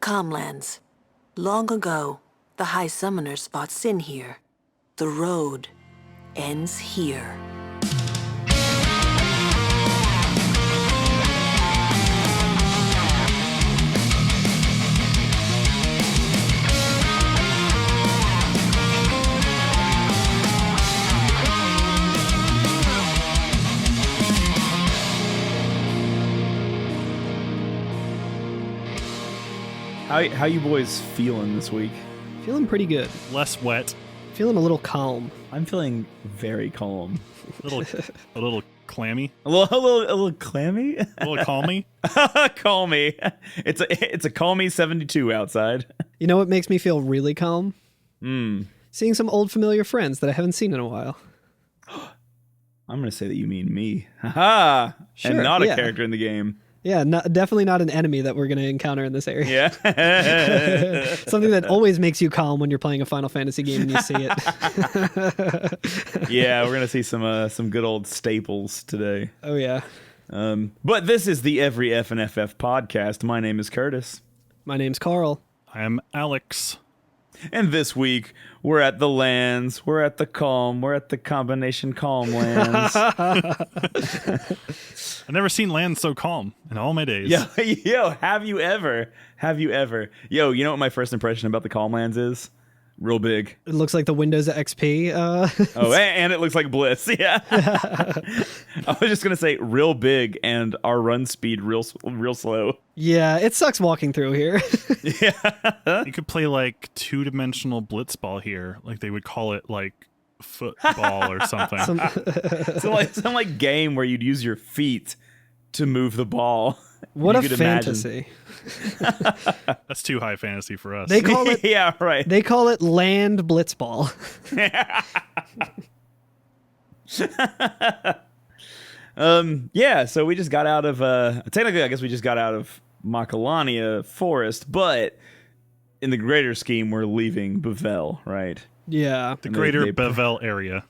Calmlands. Long ago, the High Summoners fought Sin here. The road ends here. How you boys feeling this week? Feeling pretty good. Less wet. Feeling a little calm. I'm feeling very calm. A little clammy. A little clammy? A little calmy. Call me. It's a call me 72 outside. You know what makes me feel really calm? Hmm. Seeing some old familiar friends that I haven't seen in a while. I'm going to say that you mean me. Haha. Sure, and not a yeah. character in the game. Yeah, definitely not an enemy that we're going to encounter in this area. Yeah. Something that always makes you calm when you're playing a Final Fantasy game and you see it. Yeah, we're going to see some good old staples today. Oh, yeah. But this is the Every F and FF podcast. My name is Curtis. My name's Carl. I'm Alex. And this week, we're at the lands, we're at the calm, we're at the combination calm lands. I've never seen land so calm in all my days. Yo, have you ever? Yo, you know what my first impression about the calm lands is? Real big. It looks like the Windows XP. Oh, and it looks like Bliss. Yeah. I was just going to say real big and our run speed real slow. Yeah, it sucks walking through here. Yeah. You could play like two-dimensional blitzball here. Like they would call it like football or something. Some like game where you'd use your feet to move the ball. What You a could imagine. fantasy. That's too high fantasy for us. They call it Yeah, right. They call it land blitzball. Yeah, so we just got out of technically I guess we just got out of Macalania Forest, but in the greater scheme we're leaving Bavel, right? Yeah. the greater Bevel area.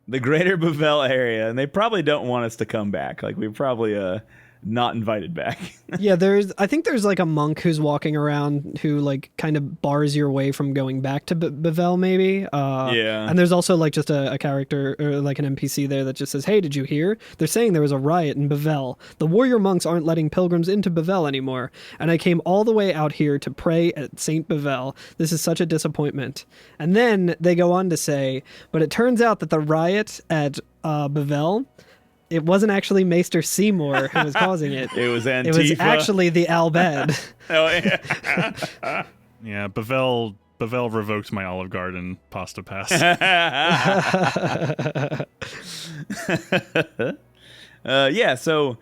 The greater Bavel area, and they probably don't want us to come back. Like we're probably not invited back. Yeah, I think there's like a monk who's walking around who like kind of bars your way from going back to Bavel maybe. Yeah. And there's also like just a character or like an NPC there that just says, "Hey, did you hear? They're saying there was a riot in Bavel. The warrior monks aren't letting pilgrims into Bavel anymore. And I came all the way out here to pray at Saint Bavel. This is such a disappointment." And then they go on to say, "But it turns out that the riot at Bavel, it wasn't actually Maester Seymour who was causing it. It was Antifa. It was actually the Albed." Oh yeah. Yeah, Bevel revoked my Olive Garden pasta pass. Yeah, so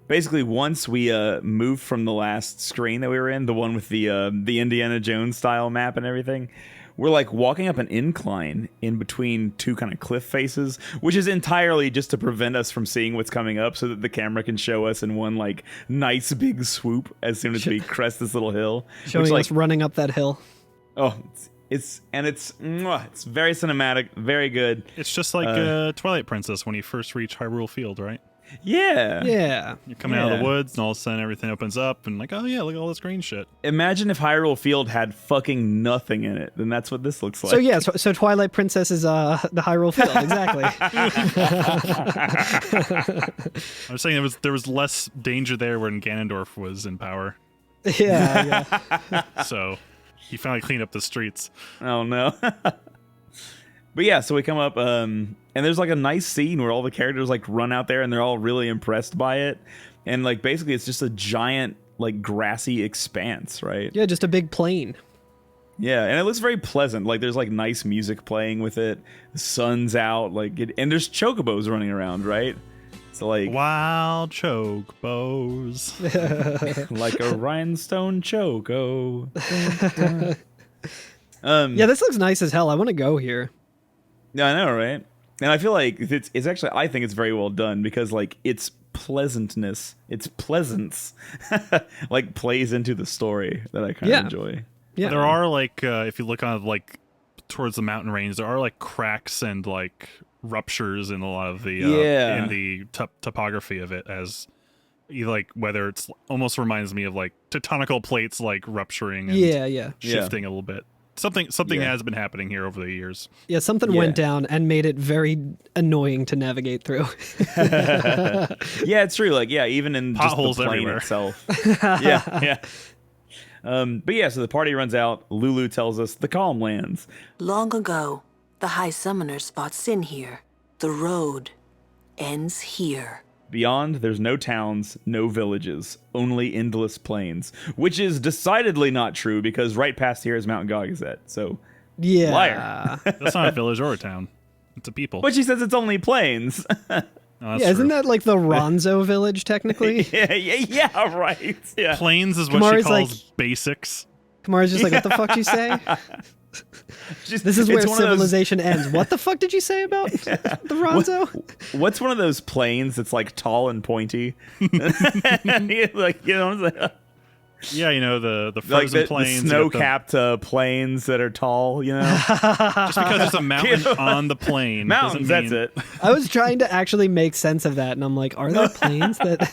basically once we moved from the last screen that we were in, the one with the Indiana Jones style map and everything, we're like walking up an incline in between two kind of cliff faces, which is entirely just to prevent us from seeing what's coming up so that the camera can show us in one like nice big swoop as soon as we crest this little hill. Showing which, us running up that hill. Oh, it's very cinematic, very good. It's just like Twilight Princess when you first reach Hyrule Field, right? Yeah. Yeah. You're coming out of the woods, and all of a sudden everything opens up, and like, oh yeah, look at all this green shit. Imagine if Hyrule Field had fucking nothing in it. Then that's what this looks like. So yeah, so Twilight Princess is the Hyrule Field, exactly. I was saying there was less danger there when Ganondorf was in power, Yeah. so he finally cleaned up the streets. Oh no. But yeah, so we come up, and there's like a nice scene where all the characters like run out there and they're all really impressed by it. And like basically it's just a giant like grassy expanse, right? Yeah, just a big plain. Yeah, and it looks very pleasant. Like there's like nice music playing with it. The sun's out, and there's chocobos running around, right? So like Wild chocobos. like a rhinestone choco. Yeah, this looks nice as hell. I want to go here. Yeah, I know, right? And I feel like it's actually, I think it's very well done because like its pleasantness, its pleasance, like plays into the story that I kind of enjoy. Yeah, There are like if you look on like towards the mountain range, there are like cracks and like ruptures in a lot of the in the topography of it as Like whether it's almost reminds me of like tectonical plates like rupturing and Yeah. shifting a little bit. Something has been happening here over the years. Yeah, something went down and made it very annoying to navigate through. Yeah, it's true. Like, yeah, even in Potholes just the plane everywhere. itself. Yeah. But yeah, so the party runs out. Lulu tells us the calm lands. Long ago, the High Summoners fought Sin here. The road ends here. Beyond, there's no towns, no villages, only endless plains, which is decidedly not true because right past here is Mount Gagazet. So, Yeah. liar. That's not a village or a town. It's a people. But she says it's only plains. Oh, that's Yeah, isn't true. that like the Ronzo village technically? yeah, right. Yeah. Plains is what Kamari's she calls like- basics. Kamara's just like, what the fuck did you say? Just- This is it's where one of those- Civilization ends. What the fuck did you say about the Ronzo? What's one of those plains that's like tall and pointy? Like, you know what I'm saying? Yeah, you know, the Like frozen the plains. snow-capped plains that are tall, you know? Just because there's a mountain on the plain. Mountains, doesn't that's mean, it. I was trying to actually make sense of that, and I'm like, are there planes that...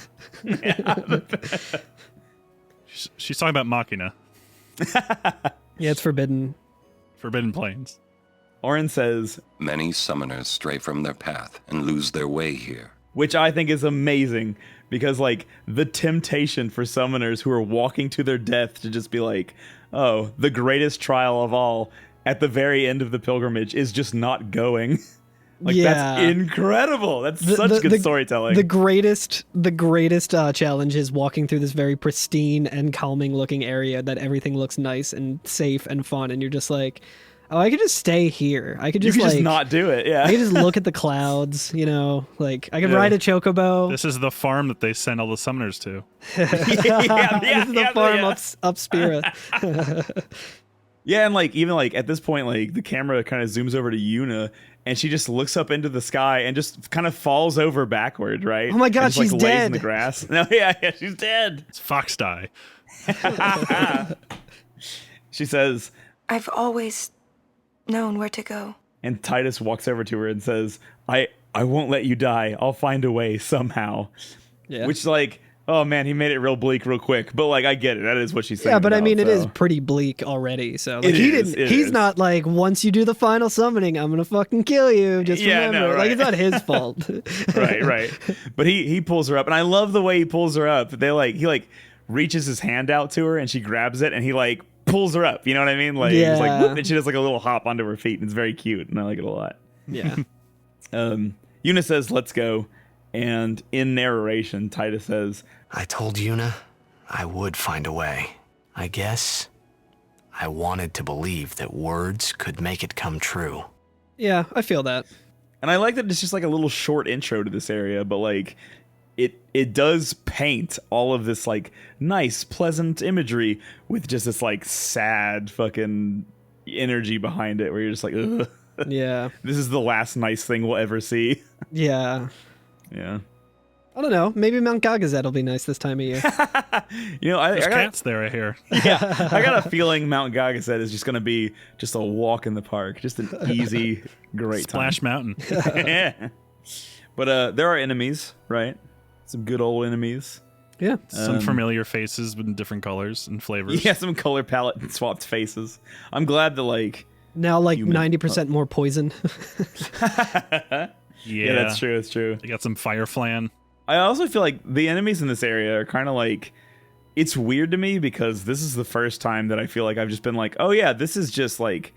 She's talking about Machina, Yeah, it's forbidden. Forbidden Plains. Orin says, Many summoners stray from their path and lose their way here. which I think is amazing because, like, the temptation for summoners who are walking to their death to just be like, oh, the greatest trial of all at the very end of the pilgrimage is just not going. Like, that's incredible. That's such good storytelling. The greatest challenge is walking through this very pristine and calming looking area that everything looks nice and safe and fun, and you're just like, oh, I could just stay here. I could you just can like just not do it, yeah. I could just look at the clouds, you know, like I could ride a chocobo. This is the farm that they send all the summoners to. This is the farm up Spira. Yeah, and like even like at this point, like the camera kind of zooms over to Yuna, and she just looks up into the sky and just kind of falls over backward, right? Oh my God, and just, she's like, lays in dead. the grass. No, yeah, she's dead. It's Fox Die. She says, I've always known where to go. and Titus walks over to her and says, I won't let you die. I'll find a way somehow. Yeah. Which, like, oh man, he made it real bleak real quick. But like, I get it. That is what she's saying. Yeah, but I mean, it is so. pretty bleak already. So like, It he is, didn't. it He's is. not like, once you do the final summoning, I'm gonna fucking kill you. Just Yeah, remember, no, like it's right. not his fault. right. But he pulls her up, and I love the way he pulls her up. He reaches his hand out to her, and she grabs it, and he like pulls her up. You know what I mean? Like, Yeah. he's like, whoop, and she does like a little hop onto her feet, and it's very cute, and I like it a lot. Yeah. Yuna says, "Let's go," and in narration, Titus says, I told Yuna I would find a way. I guess I wanted to believe that words could make it come true. Yeah, I feel that. and I like that it's just like a little short intro to this area, but like it does paint all of this like nice, pleasant imagery with just this like sad fucking energy behind it, where you're just like, ugh. Yeah. This is the last nice thing we'll ever see. Yeah. Yeah. I don't know. Maybe Mount Gagazet will be nice this time of year. You know, I There's got, cats there, I hear. yeah, I got a feeling Mount Gagazet is just going to be just a walk in the park, just an easy, great Splash Mountain. time. Yeah. But there are enemies, right? Some good old enemies. Yeah. Some familiar faces with different colors and flavors. Yeah, some color palette swapped faces. I'm glad that like Now like Human. 90% more poison. yeah, that's true. That's true. They got some fire flan. I also feel like the enemies in this area are kind of like, it's weird to me because this is the first time that I feel like I've just been like, oh yeah, this is just like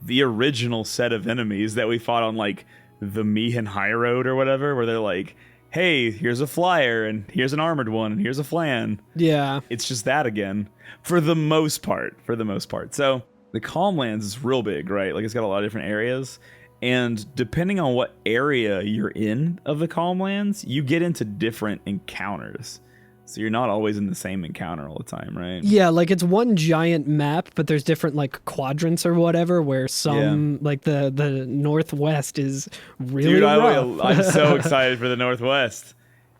the original set of enemies that we fought on like the Mihan High Road or whatever, where they're like, hey, here's a flyer and here's an armored one and here's a flan. Yeah. It's just that again for the most part. So the Calmlands is real big, right? Like it's got a lot of different areas. And depending on what area you're in of the Calmlands, you get into different encounters. So you're not always in the same encounter all the time, right? Yeah, like it's one giant map, but there's different like quadrants or whatever, where some like the northwest is really Dude, rough. I'm so excited for the Northwest.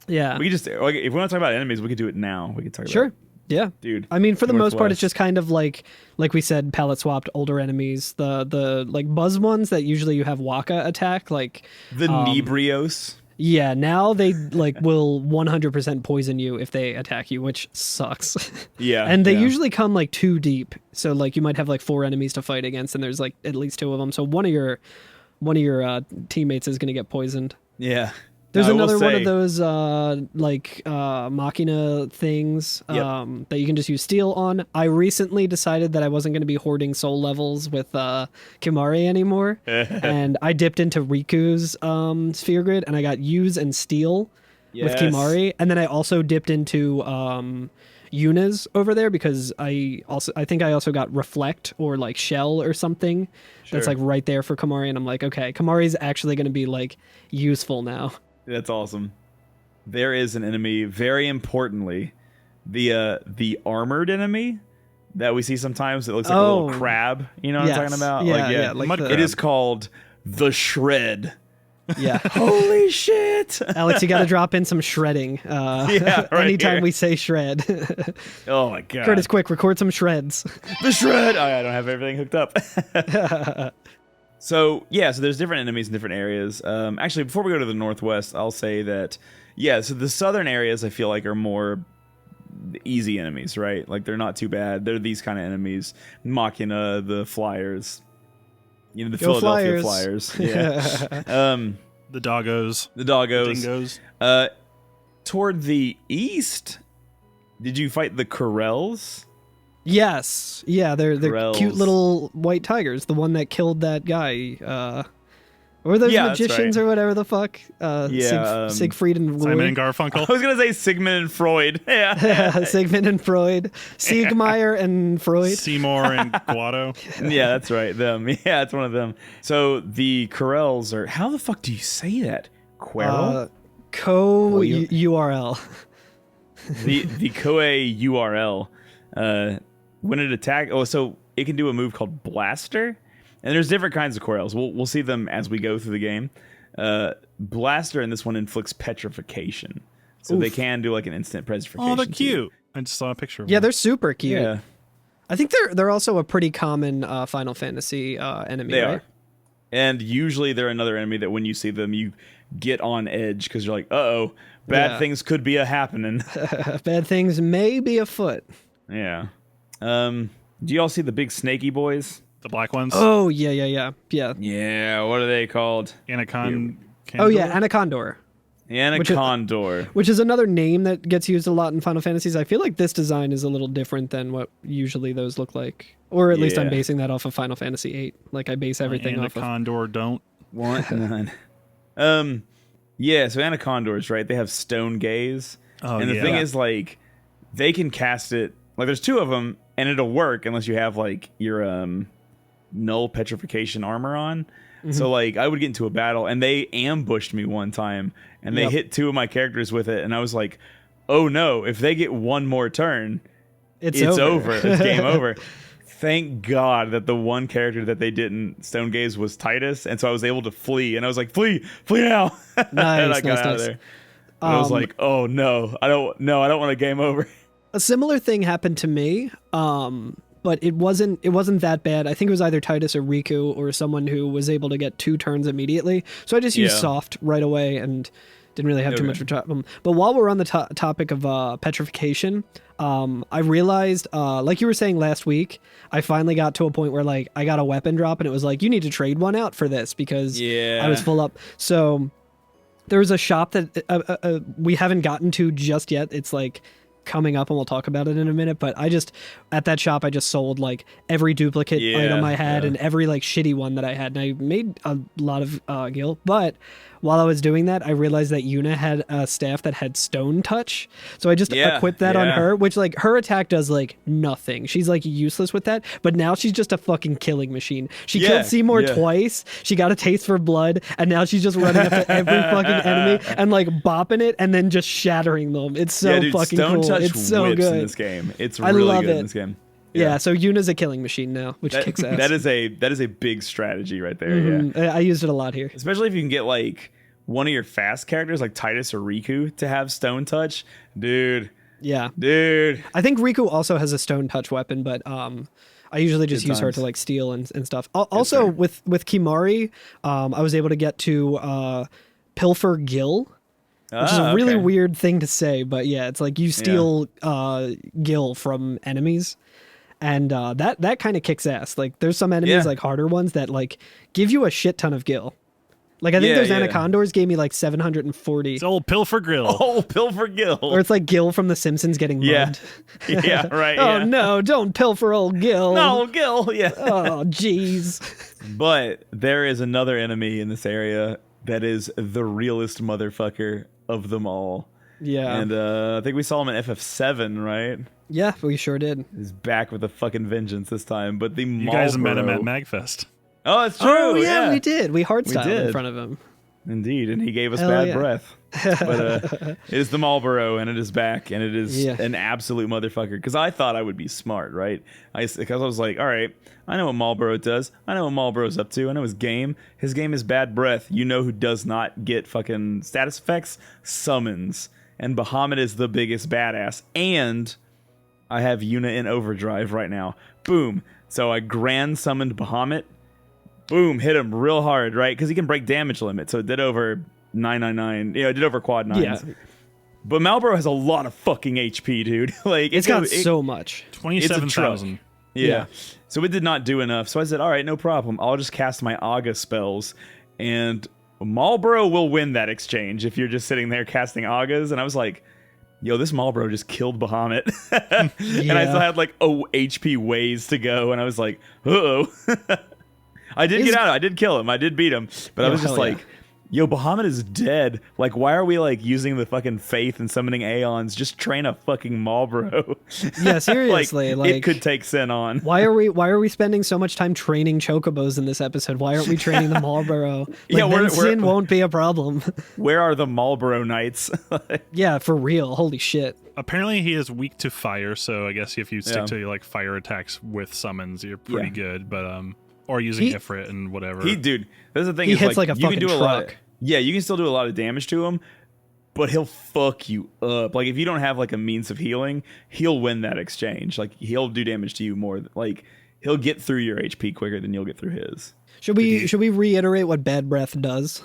Yeah. We could just, like, if we want to talk about enemies, we could do it now. We could talk Sure. about Yeah. Dude, I mean, for the most part, it's Northwest. just kind of like we said, palette swapped older enemies. The like buzz ones that usually you have Waka attack, like the Nebrios. Yeah, now they like will 100% poison you if they attack you, which sucks. Yeah, and they yeah. usually come like too deep. So like you might have like 4 enemies to fight against, and there's like at least 2 of them. So one of your teammates is going to get poisoned. Yeah. There's No, I will another one say- of those Machina things that you can just use steel on. I recently decided that I wasn't going to be hoarding soul levels with Kimari anymore, and I dipped into Riku's sphere grid, and I got use and steel with Yes. Kimari, and then I also dipped into Yuna's over there because I think I also got reflect or like shell or something that's Sure. like right there for Kimari, and I'm like, okay, Kimari's actually going to be like useful now. That's awesome. There is an enemy, very importantly, the armored enemy that we see sometimes. It looks like a little crab. You know what I'm talking about? Yeah, like Mud the- it is called the Shred. Yeah. Holy shit! Alex, you got to drop in some shredding. Yeah, right anytime here. we say shred. Oh my god! Curtis, quick, record some shreds. The Shred. Oh, I don't have everything hooked up. So there's different enemies in different areas. Actually, before we go to the northwest, I'll say that so the southern areas I feel like are more easy enemies, right? Like they're not too bad. They're these kind of enemies: Machina, the Flyers, the Go Philadelphia Flyers. Flyers. Yeah. The doggos. The doggos. Dingoes. Toward the east, did you fight the Corels? Yes. Yeah, they're Corels. cute little white tigers. The one that killed that guy. Or those Yeah, that's magicians right. or whatever the fuck. Yeah, Siegfried and Simon Roy. and Garfunkel. I was gonna say Sigmund and Freud. Yeah. Sigmund and Freud. Siegmeyer and Freud. Seymour and Guado. Yeah, that's right. Them. Yeah, it's one of them. So the Corels are. How the fuck do you say that? Querel? URL. The Koei URL. When it attack. Oh, so it can do a move called Blaster. And there's different kinds of Corels. We'll see them as we go through the game. Blaster in this one inflicts petrification. So they can do like an instant petrification. Oh, they're too. cute. I just saw a picture of Yeah, them. they're super cute. Yeah, I think they're also a pretty common Final Fantasy enemy, they right? are. And usually they're another enemy that when you see them, you get on edge because you're like, uh-oh, bad Yeah. things could be happening. Bad things may be afoot. Yeah. Do you all see the big snaky boys? The black ones. Oh, yeah. Yeah, what are they called? Anaconda. Oh, yeah, Anaconda. Anaconda. Which is another name that gets used a lot in Final Fantasies. I feel like this design is a little different than what usually those look like. Or at least I'm Yeah. basing that off of Final Fantasy VIII. Like I base everything off of... Anaconda don't. Want none. Yeah, so Anacondas, right? They have stone gaze. Oh, and the yeah. thing is, like, they can cast it. Like, there's 2 of them, and it'll work unless you have, like, your null petrification armor on. So, like, I would get into a battle, and they ambushed me one time, and they hit 2 of my characters with it, and I was like, oh no, if they get one more turn, It's over. It's game over. Thank God that the one character that they didn't stone gaze was Titus, and so I was able to flee. And I was like, "Flee now!" And I got out of there. And I was like, "Oh no, I don't want a game over." A similar thing happened to me, but it wasn't that bad. I think it was either Titus or Riku or someone who was able to get 2 turns immediately. So I just used Yeah. soft right away and didn't really have too Okay. much of a problem. But while we're on the topic of petrification, I realized, like you were saying last week, I finally got to a point where like I got a weapon drop and it was like, you need to trade one out for this because Yeah. I was full up. So there was a shop that we haven't gotten to just yet. It's like coming up and we'll talk about it in a minute, but at that shop I just sold like every duplicate item I had and every like shitty one that I had, and I made a lot of gil. But while I was doing that, I realized that Yuna had a staff that had stone touch, so I just equipped that on her, which like her attack does like nothing. She's like useless with that, but now she's just a fucking killing machine. She killed Seymour twice, she got a taste for blood, and now she's just running up to every fucking enemy and like bopping it and then just shattering them. It's so dude, fucking stone cool. touch It's so whips good in this game. It's I really love good it. in this game. Yeah, so Yuna's a killing machine now, which kicks ass. That is a big strategy right there. Yeah, I used it a lot here. especially if you can get like one of your fast characters like Titus or Riku to have stone touch, dude. Yeah. Dude. I think Riku also has a stone touch weapon, but I usually just Good use her times. to like steal and stuff. Also sir. with Kimari, I was able to get to pilfer gil, which is a really okay. weird thing to say, but yeah, it's like you steal gil from enemies, and that kind of kicks ass. Like there's some enemies, like harder ones, that like give you a shit ton of gil. Like I think those Anacondors gave me like 740. It's old Pilfer Grill. Oh, Pilfer Gil. Or it's like Gil from The Simpsons getting mugged. Yeah, right. Oh no, don't pilfer old Gil. No, Gil, yeah. Oh, jeez. But there is another enemy in this area that is the realest motherfucker of them all. Yeah. And I think we saw him in FF7, right? Yeah, we sure did. He's back with a fucking vengeance this time. But the You guys met him at MagFest. Oh, it's true. Oh, yeah, we did. We hardstyled in did. front of him. Indeed, and he gave us Hell bad yeah. breath. But it is the Marlboro, and it is back, and it is an absolute motherfucker. Because I thought I would be smart, right? Because I was like, all right, I know what Marlboro does. I know what Marlboro's up to. I know his game. His game is bad breath. You know who does not get fucking status effects? Summons. And Bahamut is the biggest badass. And I have Yuna in overdrive right now. Boom. So I grand summoned Bahamut. Boom, hit him real hard, right? Because he can break damage limit. So it did over 999. It did over quad 9s. Yeah. But Marlboro has a lot of fucking HP, dude. Like It's got so much. 27,000. Yeah. So it did not do enough. So I said, all right, no problem. I'll just cast my Aga spells. And Marlboro will win that exchange if you're just sitting there casting Agas. And I was like, yo, this Marlboro just killed Bahamut. And I still had like HP ways to go. And I was like, uh-oh. I did get out. I did kill him. I did beat him. But I was just like, yo, Bahamut is dead. Like, why are we like using the fucking faith and summoning Aeons? Just train a fucking Marlboro. Yeah, seriously. like it could take Sin on. Why are we spending so much time training Chocobos in this episode? Why aren't we training the Marlboro? Like, then Sin won't be a problem. Where are the Marlboro Knights? Yeah, for real. Holy shit. Apparently he is weak to fire, so I guess if you stick to like fire attacks with summons, you're pretty good. But or using Ifrit and whatever. Dude, that's the thing. He is hits like a you fucking can do a lot. truck. Yeah, you can still do a lot of damage to him, but he'll fuck you up. Like if you don't have like a means of healing, he'll win that exchange. Like he'll do damage to you more. Like he'll get through your HP quicker than you'll get through his. Should we reiterate what bad breath does?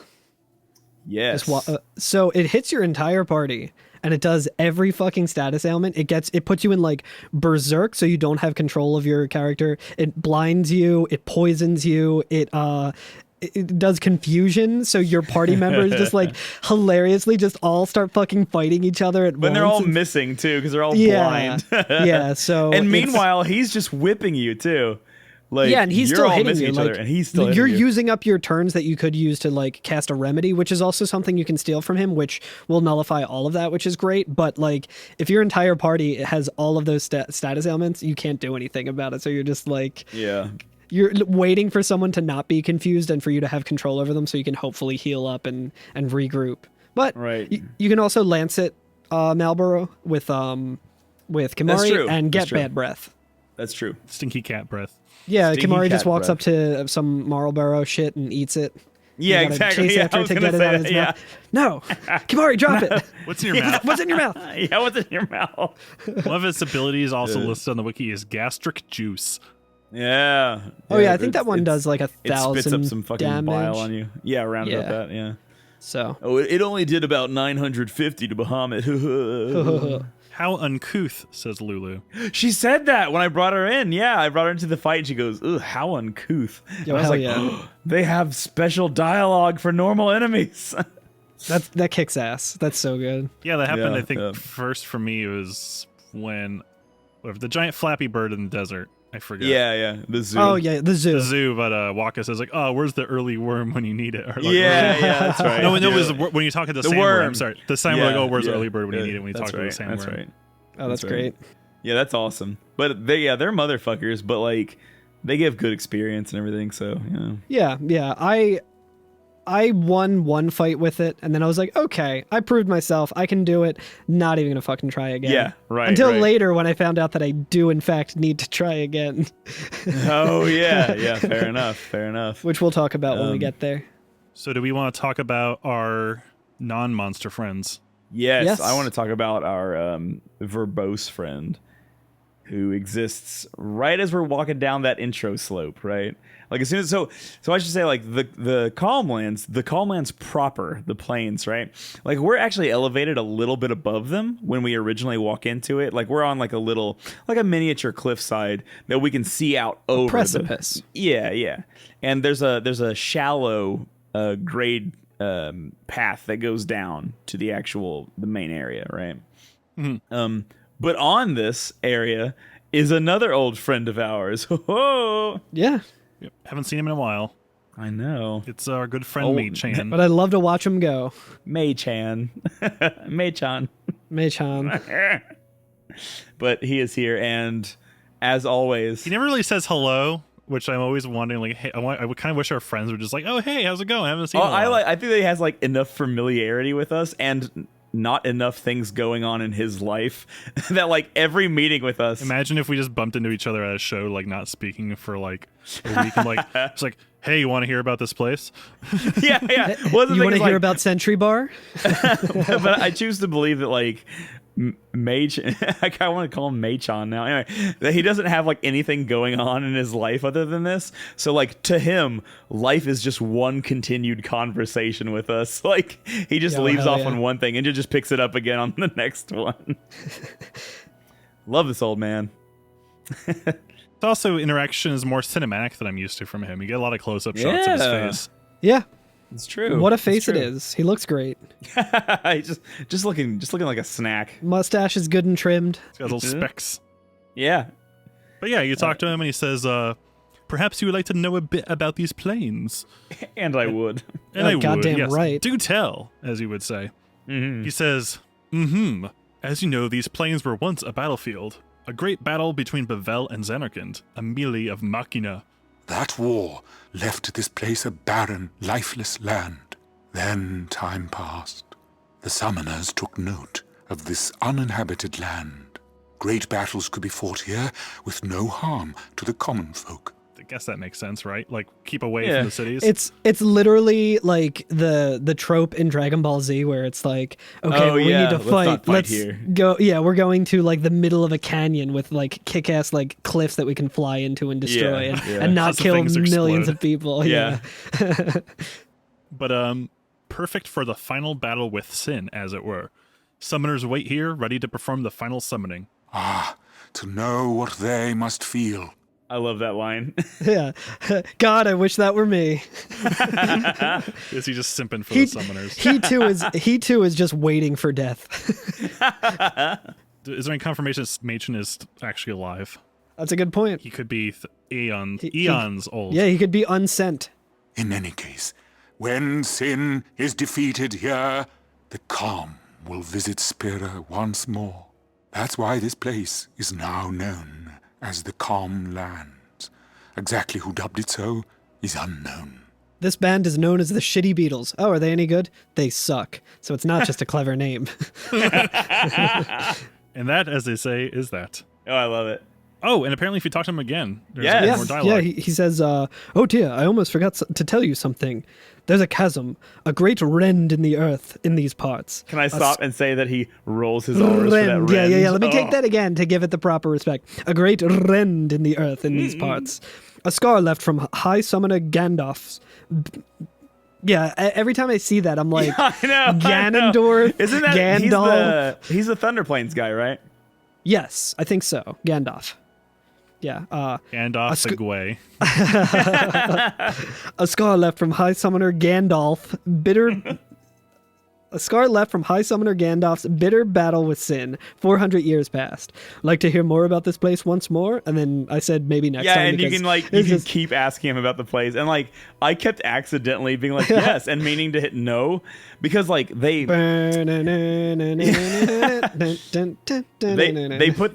Yes. So it hits your entire party. And it does every fucking status ailment. It puts you in like berserk, so you don't have control of your character. It blinds you. It poisons you. It does confusion, so your party members just like hilariously just all start fucking fighting each other at once. But they're all missing too because they're all blind. Yeah. So and meanwhile, he's just whipping you too. Like, yeah, and he's you're still all hitting missing you. each Like, other, and he's still you're hitting you. using up your turns that you could use to like cast a remedy, which is also something you can steal from him, which will nullify all of that, which is great. But like, if your entire party has all of those status ailments, you can't do anything about it. So you're just like, you're waiting for someone to not be confused and for you to have control over them, so you can hopefully heal up and regroup. But you can also Lancet Marlboro with Kimari and get bad breath. That's true. Stinky cat breath. Yeah, Stinky Kimari cat just walks breath. up to some Marlboro shit and eats it. Yeah, You gotta exactly. Chase Yeah, after I it was to gonna get it say out of that, his mouth. No, Kimari, drop it. What's in your mouth? What's in your mouth? Yeah, what's in your mouth? One of its abilities also listed on the wiki is gastric juice. Yeah. Oh yeah, I think that one does like 1,000 It spits up some fucking damage. bile on you. Yeah, around about that. Yeah. So. Oh, it only did about 950 to Bahamut. How uncouth, says Lulu. She said that when I brought her in. Yeah, I brought her into the fight. And she goes, "Ugh, how uncouth." Yo, I was hell like, yeah. "Oh, they have special dialogue for normal enemies. That kicks ass. That's so good. Yeah, that happened. Yeah, I think first for me was when the giant flappy bird in the desert. I forgot. Yeah, the zoo. Oh yeah, the zoo. The zoo, but Waka says like, "Oh, where's the early worm when you need it?" Or, like, yeah, that's right. No, it Yeah. was when you talk to the sandworm. worm. I'm sorry, the sandworm. Like, oh, where's the early bird when you need it? When you talk to the sandworm. That's right. Oh, that's great. Yeah, that's awesome. But they're motherfuckers, but like they give good experience and everything, so Yeah. I won one fight with it, and then I was like, okay, I proved myself. I can do it. Not even gonna fucking try again. Yeah, right. Until right. later when I found out that I do in fact need to try again. Oh yeah, fair enough. Which we'll talk about when we get there. So, do we want to talk about our non-monster friends? Yes, Yes. I want to talk about our verbose friend. who exists right as we're walking down that intro slope, right? Like as soon as so I should say like the Calmlands proper, the plains, right? Like we're actually elevated a little bit above them when we originally walk into it. Like we're on like a miniature cliffside that we can see out over precipice. Yeah. And there's a shallow grade path that goes down to the main area, right? Mm-hmm. But on this area is another old friend of ours. Yeah. Yep. Haven't seen him in a while. I know. It's our good friend Mei-chan. But I'd love to watch him go. Mei-chan. Mei-chan. Mei-chan. But he is here, and as always... He never really says hello, which I'm always wondering, like, hey, I would kind of wish our friends were just like, oh, hey, how's it going? I haven't seen you in a while. I think that he has, like, enough familiarity with us, and not enough things going on in his life that, like, every meeting with us... Imagine if we just bumped into each other at a show, like, not speaking for, like, a week, and, like, it's like, hey, you want to hear about this place? Yeah. Well, you want to hear about Sentry Bar? But I choose to believe that, like, I kind of want to call him Mei-chan now. Anyway, that he doesn't have like anything going on in his life other than this. So like to him, life is just one continued conversation with us. Like he just leaves off on one thing and just picks it up again on the next one. Love this old man. It's also interaction is more cinematic than I'm used to from him. You get a lot of close-up shots of his face. Yeah. It's true. What a face it is. He looks great. He's just looking like a snack. Mustache is good and trimmed. He's got little specks. Yeah. But yeah, you talk to him and he says, perhaps you would like to know a bit about these planes. And I would. And I would, goddamn yes. right. Do tell, as you would say. Mm-hmm. He says, as you know, these planes were once a battlefield. A great battle between Bevel and Xanarkand, a melee of machina. That war left this place a barren, lifeless land. Then time passed. The summoners took note of this uninhabited land. Great battles could be fought here with no harm to the common folk. I guess that makes sense, right? Like, keep away from the cities. It's literally like the trope in Dragon Ball Z where it's like, okay, we need to fight. Let's here. go. Yeah, we're going to like the middle of a canyon with like kick-ass like cliffs that we can fly into and destroy and not Lots of kill things millions explode. of people. Yeah. But perfect for the final battle with Sin, as it were. Summoners wait here, ready to perform the final summoning. Ah, to know what they must feel. I love that line. Yeah. God, I wish that were me. Is he just simping for the summoners? He too is just waiting for death. Is there any confirmation Machen is actually alive? That's a good point. He could be eons old. Yeah, he could be unsent. In any case, when sin is defeated here, the calm will visit Spira once more. That's why this place is now known as the Calm Lands. Exactly who dubbed it so is unknown. This band is known as the Shitty Beatles. Oh, are they any good? They suck. So it's not just a clever name. And that, as they say, is that. Oh, I love it. Oh, and apparently if you talk to him again, there's more dialogue. Yeah, he says, oh dear, I almost forgot to tell you something. There's a chasm, a great rend in the earth in these parts. Can I stop and say that he rolls his R's for that rend? Yeah. Let me take that again to give it the proper respect. A great rend in the earth in these parts. A scar left from High Summoner Gandalf's... Yeah, every time I see that, I'm like, I know, Ganondorf, Isn't that Gandalf. He's the Thunder Plains guy, right? Yes, I think so. Gandalf. Yeah. Gandalf the Gway. A scar left from High Summoner Gandalf, A scar left from High Summoner Gandalf's bitter battle with Sin. 400 years passed. Like to hear more about this place once more? And then I said maybe next time. Yeah, and you can keep asking him about the place. And like I kept accidentally being like yes and meaning to hit no because like they put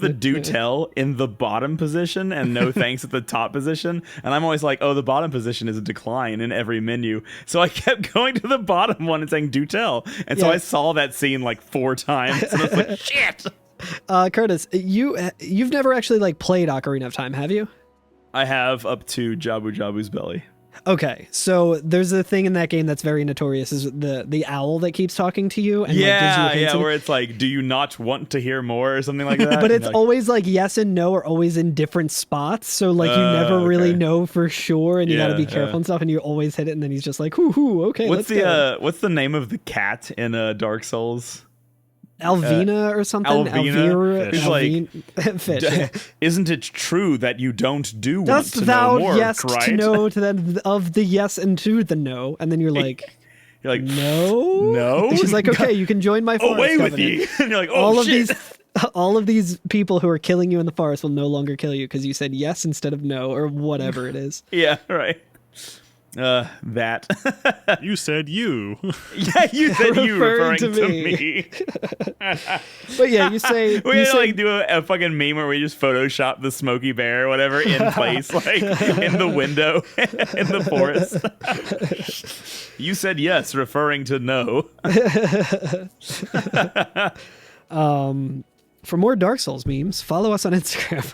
the do tell in the bottom position and no thanks at the top position. And I'm always like, oh, the bottom position is a decline in every menu. So I kept going to the bottom one and saying do tell. And so I saw that scene like 4 times, and I was like, "Shit!" Curtis, you've never actually like played Ocarina of Time, have you? I have up to Jabu Jabu's belly. Okay, so there's a thing in that game that's very notorious, is the owl that keeps talking to you and like, gives you Yeah, hints yeah, and- where it's like, do you not want to hear more or something like that? but it's Like, always like yes and no are always in different spots, so like you never really okay. know for sure, and you got to Yeah, be careful yeah. and stuff, and you always hit it, and then he's just like, hoo, okay, what's let's go. what's the name of the cat in Dark Souls? Alvina or something? Alvina? Alvira? It's like, Fish. Yeah. Isn't it true that you don't do want Dost to thou know more, yes right? to know to the, of the yes and to the no, and then you're like, You're like, no, no? And she's like, okay, you can join my forest away with covenant. you. And you're like, oh, all of shit. all of these people who are killing you in the forest will no longer kill you because you said yes instead of no, or whatever it is. Yeah, right. That. You said you. Yeah, you said you referring Referring to to me. But yeah, you say We you had to say, like do a fucking meme where we just Photoshop the Smokey Bear or whatever in place, like in the window in the forest. You said yes, referring to no. for more Dark Souls memes, follow us on Instagram.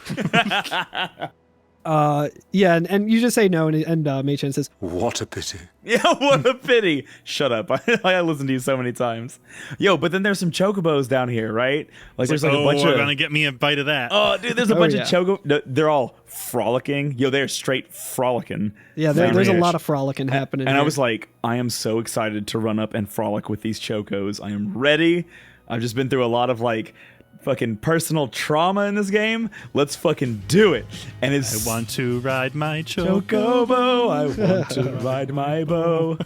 Yeah, and you just say no, and Mei-chan says, What a pity. Yeah, what a pity. Shut up. I listened to you so many times. Yo, but then there's some chocobos down here, right? Like there's like a bunch of gonna get me a bite of that. Oh, dude, there's a Oh, bunch yeah. of choco. They're all frolicking. Yo, they're straight frolicking. yeah, there's a lot of frolicking happening. And I here. was like, I am so excited to run up and frolic with these chocos. I am ready. I've just been through a lot of like fucking personal trauma in this game. Let's fucking do it. And it's I want to ride my chocobo. Chocobo, I want to ride my bow.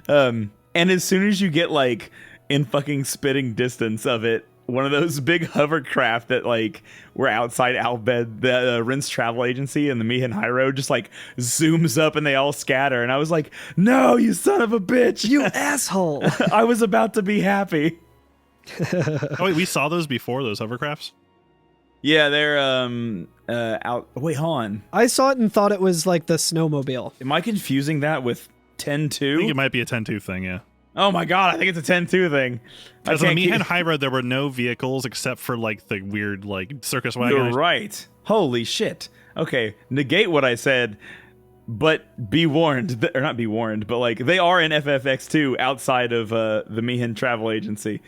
And as soon as you get like in fucking spitting distance of it, one of those big hovercraft that like were outside Albed, the Rinse Travel Agency and the Mihin High Road just like zooms up and they all scatter. And I was like, no, you son of a bitch. you asshole. I was about to be happy. Oh wait, we saw those before, those hovercrafts? Yeah, they're out. Wait, hold on. I saw it and thought it was like the snowmobile. Am I confusing that with I think 10-2? it might be a 10-2 thing, yeah. Oh my god, I think it's a 10-2 thing. Because on the Mihan High Road, there were no vehicles except for like the weird like circus wagon. You're right. Holy shit. Okay, negate what I said, but be warned, or not be warned, but like they are in FFX 2 outside of the Mihin Travel Agency.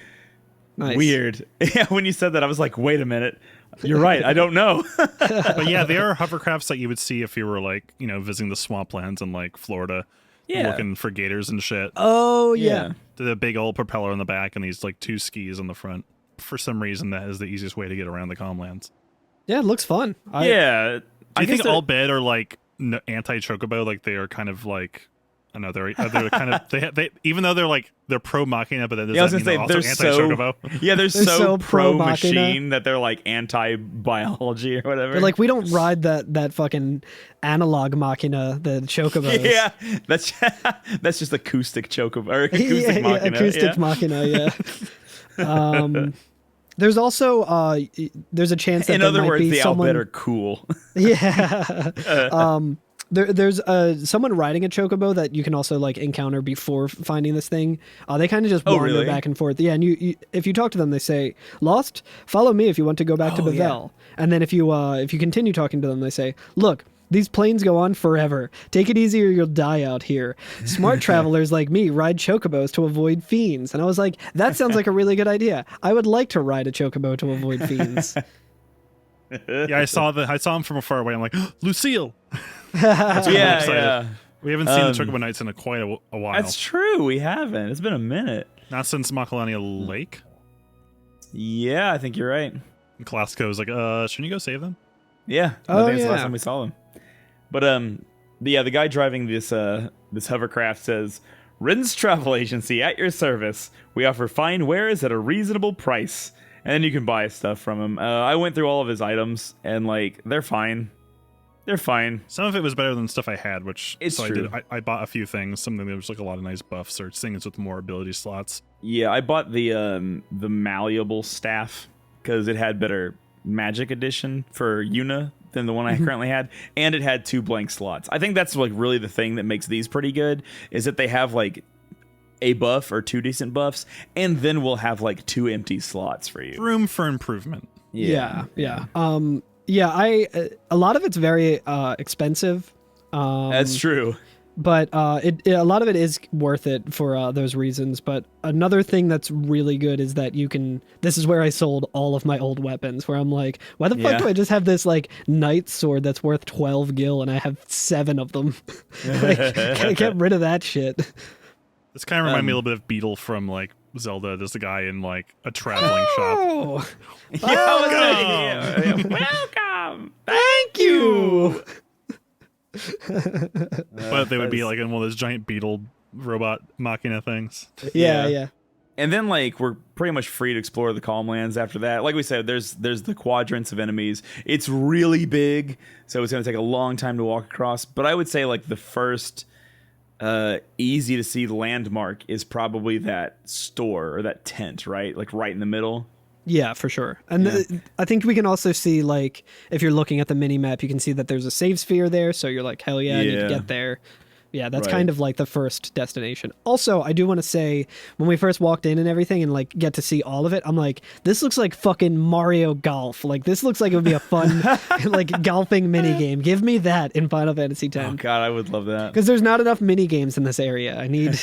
Nice. Weird. Yeah, when you said that, I was like, wait a minute. You're right. I don't know. But yeah, they are hovercrafts that you would see if you were like, you know, visiting the swamplands in like Florida, Yeah. looking for gators and shit. Oh yeah. The big old propeller on the back and these like two skis on the front. For some reason, that is the easiest way to get around the Comlands. Yeah, it looks fun. Yeah. Do you think they're- all bed are like anti-chocobo? Like they are kind of like, I know they're kind of they even though they're pro machina, but then does Yeah, I was that gonna mean say they're also they're anti-chocobo? Yeah, they're They're so so pro pro-machina. machine that they're like anti biology or whatever. They're like, we don't ride that fucking analog machina, the chocobos. yeah, that's just acoustic chocobo or acoustic yeah, machina. acoustic yeah. machina. Yeah. There's also there's a chance that In there other might words, be the someone. Albed are cool. Yeah. There's someone riding a chocobo that you can also like encounter before finding this thing. They kind of just wander really? back and forth. Yeah, and you if you talk to them, they say, "Lost, follow me if you want to go back to Oh, yeah. Bevel." And then if you continue talking to them, they say, "Look, these planes go on forever. Take it easy or you'll die out here. Smart travelers like me ride chocobos to avoid fiends." And I was like, that sounds like a really good idea. I would like to ride a chocobo to avoid fiends. Yeah, I saw him from far away. I'm like, Lucille. yeah, excited. yeah. We haven't seen the Chocobo Knights in quite a while. That's true. We haven't. It's been a minute. Not since Macalania Lake. Yeah, I think you're right. And Classico's like, shouldn't you go save them? Yeah, Oh, I think it's the last yeah. time we saw them. But the guy driving this hovercraft says, "Rin's Travel Agency at your service. We offer fine wares at a reasonable price, and then you can buy stuff from him." I went through all of his items, and like they're fine. They're fine. Some of it was better than stuff I had, which It's true. I bought a few things. Something there was like a lot of nice buffs or things with more ability slots. Yeah, I bought the malleable staff because it had better magic addition for Yuna than the one I currently had, and it had 2 blank slots. I think that's like really the thing that makes these pretty good is that they have like a buff or 2 decent buffs, and then we'll have like 2 empty slots for you. Room for improvement. Yeah. A lot of it's very expensive. That's true. But a lot of it is worth it for those reasons. But another thing that's really good is that you can. This is where I sold all of my old weapons. Where I'm like, why the fuck do I just have this like knight sword that's worth 12 gil and I have 7 of them? Like, get rid of that shit. This kind of reminded me a little bit of Beetle from like Zelda. There's a guy in like a traveling shop. Welcome. Thank you. But they would be like in one of those giant beetle robot machina things. Yeah. And then like we're pretty much free to explore the Calm Lands after that. Like we said, there's the quadrants of enemies. It's really big, so it's going to take a long time to walk across. But I would say like the first easy to see landmark is probably that store or that tent, right? Like right in the middle. Yeah, for sure. And I think we can also see, like, if you're looking at the mini map, you can see that there's a save sphere there. So you're like, hell yeah, I need to get there. Yeah, that's kind of like the first destination. Also, I do want to say, when we first walked in and everything and like get to see all of it, I'm like, this looks like fucking Mario Golf. Like, this looks like it would be a fun like golfing mini game. Give me that in Final Fantasy X. Oh god, I would love that. Because there's not enough mini games in this area. I need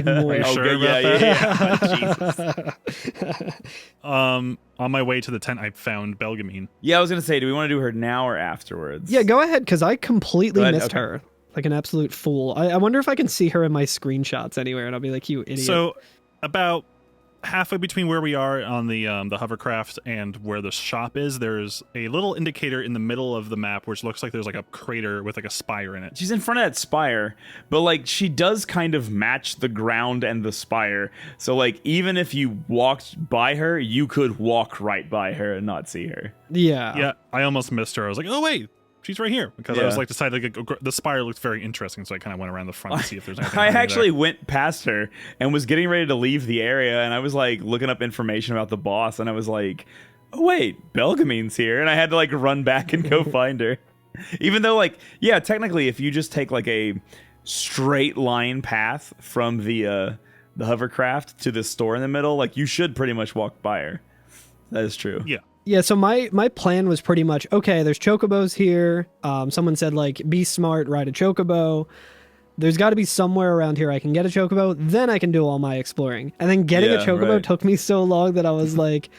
more. Are you sure about that? Jesus. On my way to the tent, I found Belgamine. Yeah, I was gonna say, do we want to do her now or afterwards? Yeah, go ahead, because I completely missed Okay. her. Like an absolute fool. I wonder if I can see her in my screenshots anywhere, and I'll be like, you idiot. So about halfway between where we are on the hovercraft and where the shop is, there's a little indicator in the middle of the map which looks like there's like a crater with like a spire in it. She's in front of that spire, but like she does kind of match the ground and the spire. So like even if you walked by her, you could walk right by her and not see her. Yeah, I almost missed her. I was like, oh wait, she's right here, because I was like decided like, the spire looked very interesting, so I kind of went around the front to see if there's anything. I actually went past her and was getting ready to leave the area, and I was like looking up information about the boss, and I was like, oh wait, Belgamine's here, and I had to like run back and go find her. Even though like, yeah, technically if you just take like a straight line path from the hovercraft to the store in the middle, like you should pretty much walk by her. That is true. Yeah. Yeah, so my plan was pretty much, okay, there's chocobos here. Someone said, like, be smart, ride a chocobo. There's got to be somewhere around here I can get a chocobo. Then I can do all my exploring. And then getting a chocobo took me so long that I was like,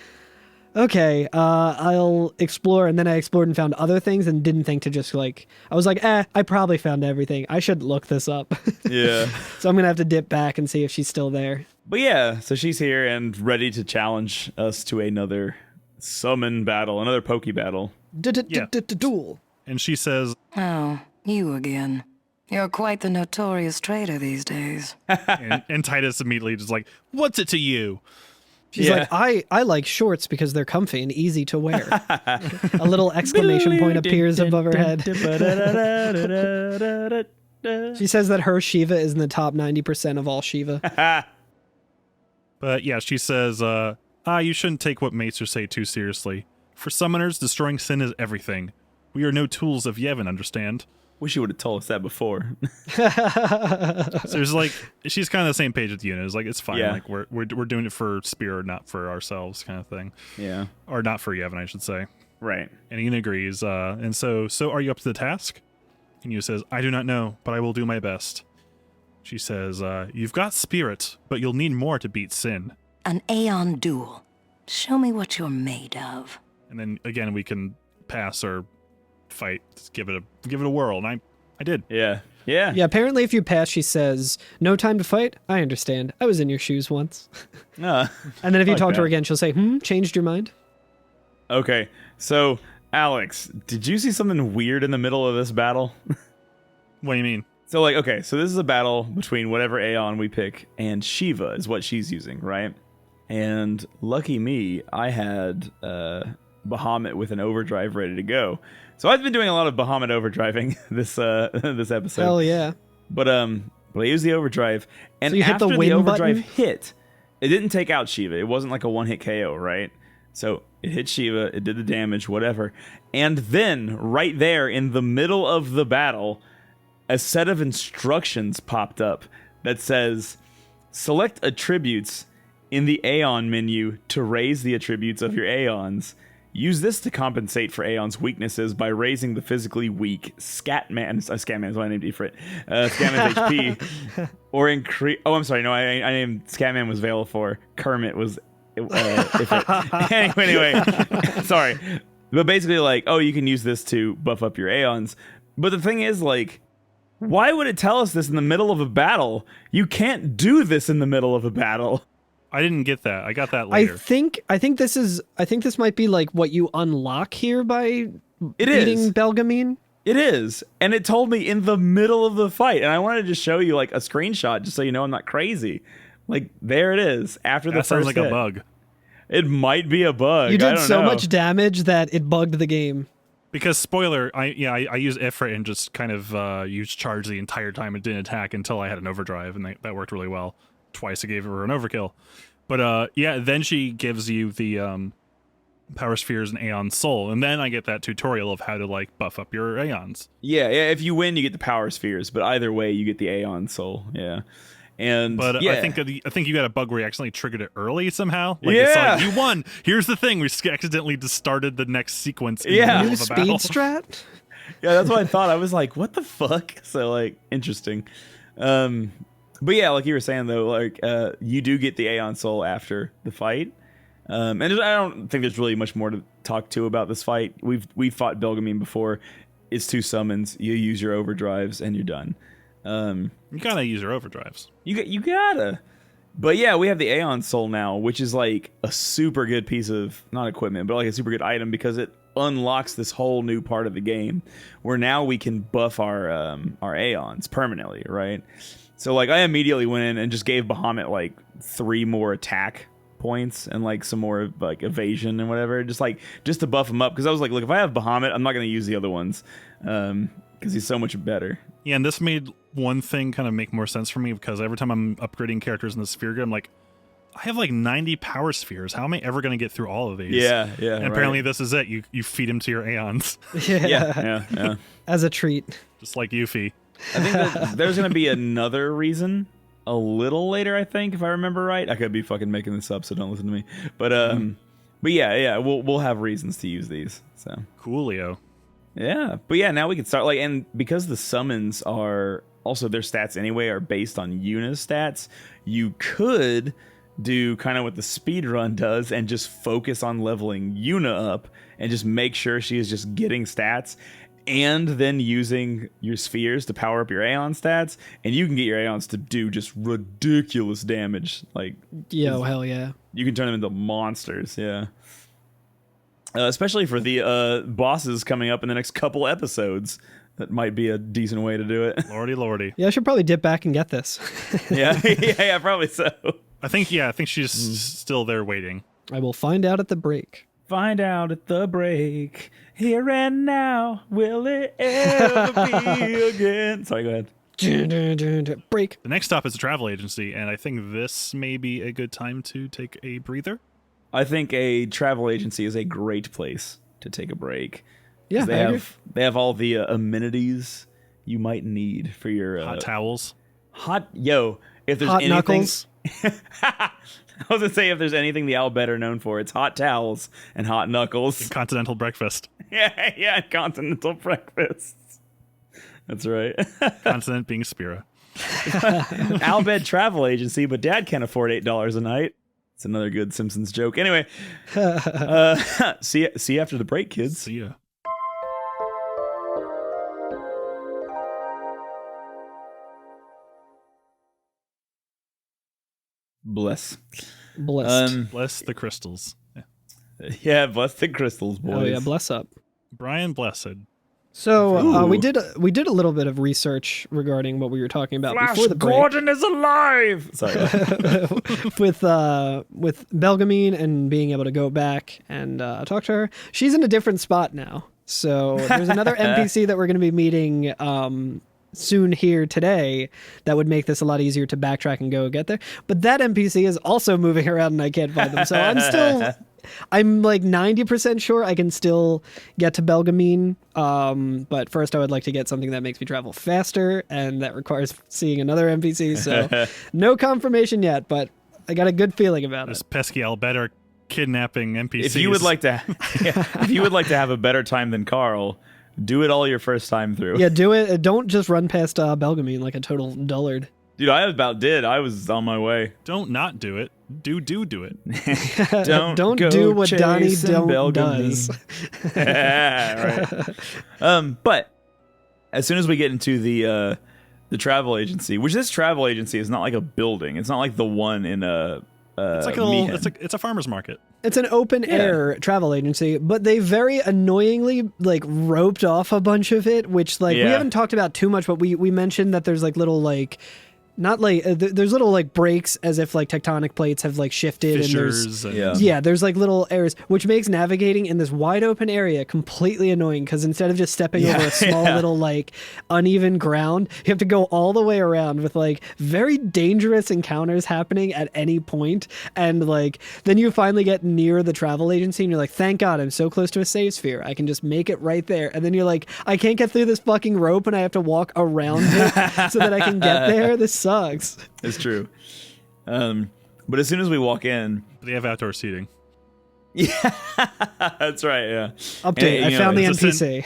okay, I'll explore. And then I explored and found other things and didn't think to just, like, I was like, I probably found everything. I should look this up. Yeah. So I'm going to have to dip back and see if she's still there. But yeah, so she's here and ready to challenge us to another summon battle, another Poke battle. Duel. And she says, Oh, you again. You're quite the notorious traitor these days. and Titus immediately just like, what's it to you? She's like, I like shorts because they're comfy and easy to wear. A little exclamation point appears above her head. She says that her Shiva is in the top 90% of all Shiva. But yeah, she says, you shouldn't take what Maester say too seriously. For summoners, destroying sin is everything. We are no tools of Yevon, understand? Wish you would have told us that before. So there's like, she's kind of the same page with Yuna. It's like, it's fine. Yeah. Like we're doing it for Spear, not for ourselves, kind of thing. Yeah. Or not for Yevon, I should say. Right. And Yuna agrees. And so are you up to the task? And Yuna says, I do not know, but I will do my best. She says, you've got spirit, but you'll need more to beat sin. An Aeon duel. Show me what you're made of. And then again, we can pass or fight. Just give it a whirl. And I did. Yeah. Yeah. Yeah, apparently if you pass, she says, no time to fight? I understand. I was in your shoes once. And then if you talk to her again, she'll say, changed your mind? Okay. So, Alex, did you see something weird in the middle of this battle? What do you mean? So, like, okay, so this is a battle between whatever Aeon we pick, and Shiva is what she's using, right? And lucky me, I had Bahamut with an overdrive ready to go. So I've been doing a lot of Bahamut overdriving this episode. Hell yeah. But I used the overdrive, and So you hit after the win overdrive button? hit, it didn't take out Shiva. It wasn't like a one-hit KO, right? So it hit Shiva, it did the damage, whatever. And then, right there in the middle of the battle, a set of instructions popped up that says, select attributes in the Aeon menu to raise the attributes of your Aeons. Use this to compensate for Aeon's weaknesses by raising the physically weak Scatman's what I named it for it. Scatman's HP, or increase. Oh, I'm sorry. No, I named Scatman was Veil for Kermit was. Anyway, sorry. But basically, like, oh, you can use this to buff up your Aeons. But the thing is, like, why would it tell us this in the middle of a battle? You can't do this in the middle of a battle. I didn't get that. I got that later. I think this might be like what you unlock here by It beating is. Belgamine. It is. And it told me in the middle of the fight. And I wanted to show you like a screenshot just so you know I'm not crazy. Like, there it is. After the That first sounds like hit. a bug. It might be a bug. You I did don't so know. much damage that it bugged the game. Because spoiler, I use Ifrit and just kind of used charge the entire time. It didn't attack until I had an overdrive, and that worked really well. Twice I gave her an overkill. But then she gives you the Power Spheres and Aeon Soul, and then I get that tutorial of how to like buff up your Aeons. Yeah, if you win, you get the Power Spheres, but either way, you get the Aeon Soul. Yeah. And But yeah. I think you got a bug where you accidentally triggered it early somehow. Like Yeah. it's like, you won. Here's the thing: we accidentally just started the next sequence. In Yeah. the New middle of a battle. speed strat? Yeah, that's what I thought. I was like, what the fuck? So, like, interesting. But yeah, like you were saying, though, like, you do get the Aeon Soul after the fight. And I don't think there's really much more to talk to about this fight. We've fought Belgamine before. It's 2 summons. You use your overdrives, and you're done. You gotta use your overdrives. You gotta. But yeah, we have the Aeon Soul now, which is like a super good piece of, not equipment, but like a super good item because it unlocks this whole new part of the game where now we can buff our Aeons permanently, right? So like I immediately went in and just gave Bahamut like 3 more attack points and like some more like evasion and whatever, just to buff him up, because I was like, look, if I have Bahamut, I'm not going to use the other ones because he's so much better. Yeah, and this made one thing kind of make more sense for me because every time I'm upgrading characters in the sphere grid, I'm like, I have like 90 power spheres. How am I ever going to get through all of these? Yeah. And apparently this is it. You feed them to your Aeons, Yeah. As a treat. just like Yuffie. I think that there's going to be another reason a little later, I think, if I remember right. I could be fucking making this up, so don't listen to me. But yeah, we'll have reasons to use these. So Coolio. yeah, but yeah, now we can start and because the summons are also their stats anyway are based on Yuna's stats, you could do kind of what the speed run does and just focus on leveling Yuna up and just make sure she is just getting stats, and then using your spheres to power up your Aeon stats, and you can get your Aeons to do just ridiculous damage. Like, Yo, hell yeah. you can turn them into monsters, yeah. Especially for the bosses coming up in the next couple episodes. That might be a decent way to do it. Lordy. Yeah, I should probably dip back and get this. yeah, probably so. I think she's still there waiting. I will find out at the break. Find out at the break. Here and now, will it ever be again? Sorry, go ahead. Break. The next stop is a travel agency, and I think this may be a good time to take a breather. I think a travel agency is a great place to take a break. Yeah, They I agree. have all the amenities you might need for your Hot towels. If there's Hot anything, knuckles. I was gonna say if there's anything the Albed are known for, it's hot towels and hot knuckles. Continental breakfast. Yeah, continental breakfasts. That's right. Continent being Spira. Albed Travel Agency, but Dad can't afford $8 a night. It's another good Simpsons joke. Anyway, see you after the break, kids. See ya. Bless. Blessed. Bless the crystals. Yeah. Yeah, bless the crystals, boys. Oh yeah, bless up. Brian Blessed. So we did a little bit of research regarding what we were talking about Flash before the break. Gordon is alive. Sorry. with Belgamine and being able to go back and talk to her. She's in a different spot now. So there's another NPC that we're going to be meeting soon here today that would make this a lot easier to backtrack and go get there. But that NPC is also moving around and I can't find them. So I'm like 90% sure I can still get to Belgamine. But first I would like to get something that makes me travel faster, and that requires seeing another NPC. So no confirmation yet, but I got a good feeling about This it. pesky Albed are kidnapping NPCs. If you would like to, if you would like to have a better time than Carl, do it all your first time through. Yeah, do it. Don't just run past Belgamine like a total dullard. Dude, I about did. I was on my way. Don't not do it. Do it. Don't go do what Donnie chasing does. Right. But as soon as we get into the travel agency, which this travel agency is not like a building. It's not like the one in It's like a little, it's a farmer's market. It's an open air travel agency, but they very annoyingly like roped off a bunch of it, which like we haven't talked about too much, but we mentioned that there's like little like not like there's little like breaks as if like tectonic plates have like shifted. Fissures and there's like little areas, which makes navigating in this wide open area completely annoying because instead of just stepping over a small little like uneven ground, you have to go all the way around with like very dangerous encounters happening at any point. And like then you finally get near the travel agency and you're like, thank God I'm so close to a save sphere. I can just make it right there. And then you're like, I can't get through this fucking rope and I have to walk around it so that I can get there. This sucks. It's true. But as soon as we walk in, they have outdoor seating. Yeah, that's right. Yeah. Update. I found the NPC.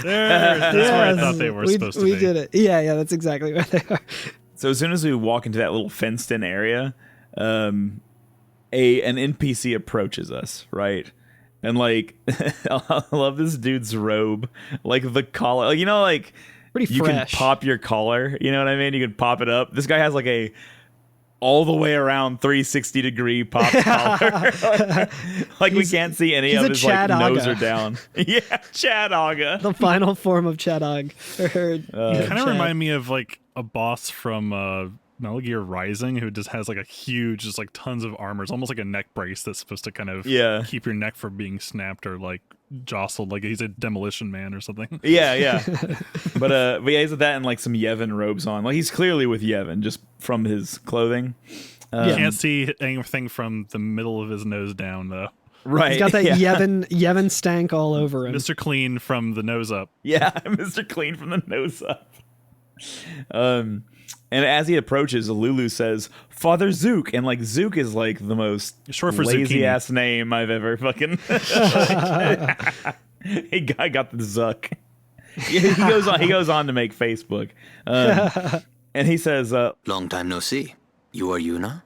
That's where I thought they were supposed to be. We did it. Yeah, that's exactly where they are. So as soon as we walk into that little fenced-in area, an NPC approaches us, right? And like, I love this dude's robe, like the collar, like, you know, like. Pretty you fresh. can pop your collar, you know what I mean? You can pop it up. This guy has like a all the way around 360 degree pop collar. like we can't see any of his like nose or down. Yeah, Chad Aga. The final form of Chad Og. Kind of remind me of like a boss from Metal Gear Rising who just has like a huge, just like tons of armor. It's almost like a neck brace that's supposed to kind of keep your neck from being snapped or like jostled, like he's a demolition man or something. Yeah. But yeah, he's with that and like some Yevon robes on. Like he's clearly with Yevon just from his clothing. You can't see anything from the middle of his nose down though. Right. He's got that Yevon stank all over him. Mr. Clean from the nose up. Yeah, Mr. Clean from the nose up. And as he approaches, Lulu says, Father Zook. And like Zook is like the most short for lazy zucchini. ass name I've ever fucking. He got the Zuck. He goes on to make Facebook. And he says, Long time no see. You are Yuna?